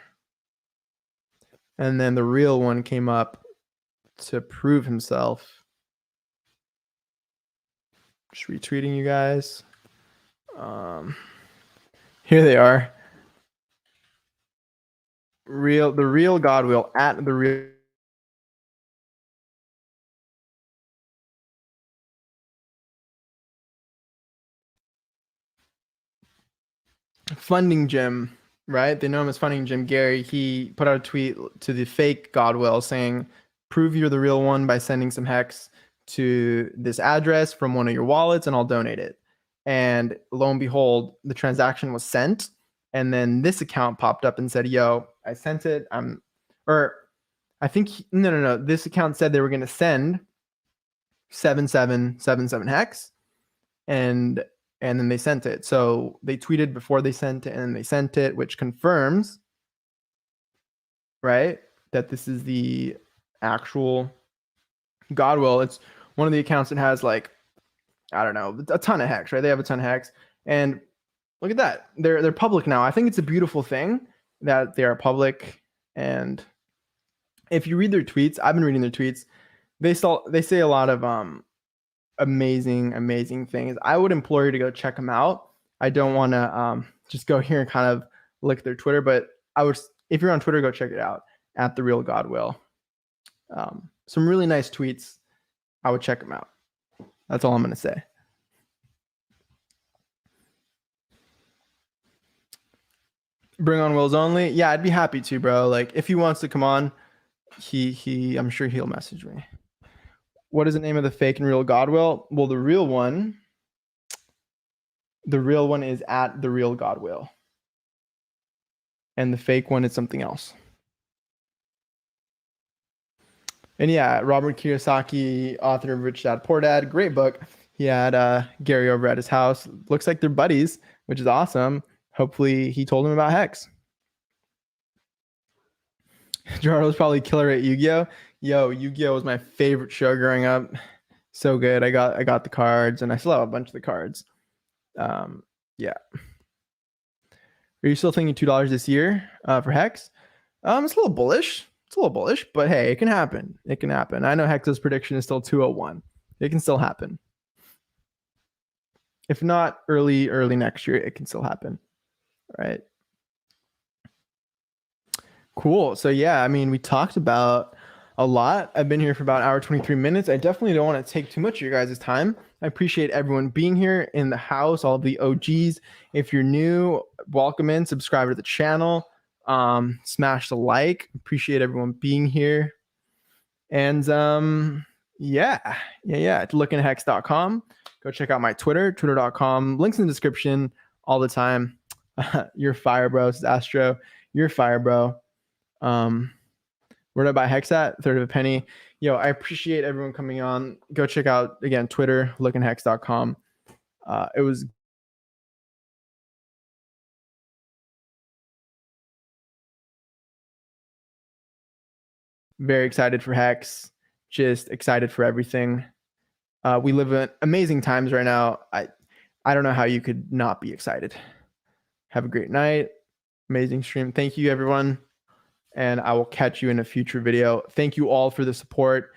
And then the real one came up to prove himself. Just retweeting you guys. Here they are. The real God Whale at the real. Funding Jim, right? They know him as Funding Jim Gary. He put out a tweet to the fake Godwell saying, prove you're the real one by sending some hex to this address from one of your wallets and I'll donate it. And lo and behold, the transaction was sent. And then this account popped up and said, yo, I sent it. No. This account said they were going to send 7777 hex. And then they sent it. So they tweeted before they sent it, and then they sent it, which confirms, right, that this is the actual Godwell. It's one of the accounts that has like, I don't know, a ton of hex, right? They have a ton of hex. And look at that. They're public now. I think it's a beautiful thing that they are public. And if you read their tweets, I've been reading their tweets, they say a lot of amazing things. I would implore you to go check them out. I don't want to just go here and kind of lick their Twitter, but I would, if you're on Twitter, go check it out at the real Godwill. Some really nice tweets. I would check them out. That's all I'm going to say. Bring on Wills only. Yeah, I'd be happy to, bro. Like if he wants to come on, I'm sure he'll message me. What is the name of the fake and real Godwill? Well, the real one is at the real Godwill. And the fake one is something else. And yeah, Robert Kiyosaki, author of Rich Dad Poor Dad, great book. He had Gary over at his house. Looks like they're buddies, which is awesome. Hopefully he told him about Hex. Gerardo's probably killer at Yu-Gi-Oh! Yo, Yu-Gi-Oh! Was my favorite show growing up. So good. I got the cards, and I still have a bunch of the cards. Yeah. Are you still thinking $2 this year for Hex? It's a little bullish. But hey, it can happen. I know Hex's prediction is still 201. It can still happen. If not early next year, it can still happen. Right. Cool. So yeah, I mean, we talked about a lot. I've been here for about an hour, 23 minutes. I definitely don't want to take too much of your guys' time. I appreciate everyone being here in the house, all of the OGs. If you're new, welcome in, subscribe to the channel, smash the like. Appreciate everyone being here. And yeah, LookIntoHex.com. Go check out my Twitter, twitter.com. Links in the description all the time. You're fire, bro. This is Astro. You're fire, bro. Where did I buy Hex at? Third of a penny. Yo, I appreciate everyone coming on. Go check out, again, Twitter, LookIntoHex.com. It was very excited for Hex. Just excited for everything. We live in amazing times right now. I don't know how you could not be excited. Have a great night. Amazing stream. Thank you, everyone. And I will catch you in a future video. Thank you all for the support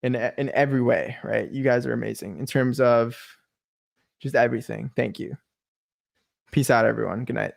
in every way, right? You guys are amazing in terms of just everything. Thank you. Peace out, everyone. Good night.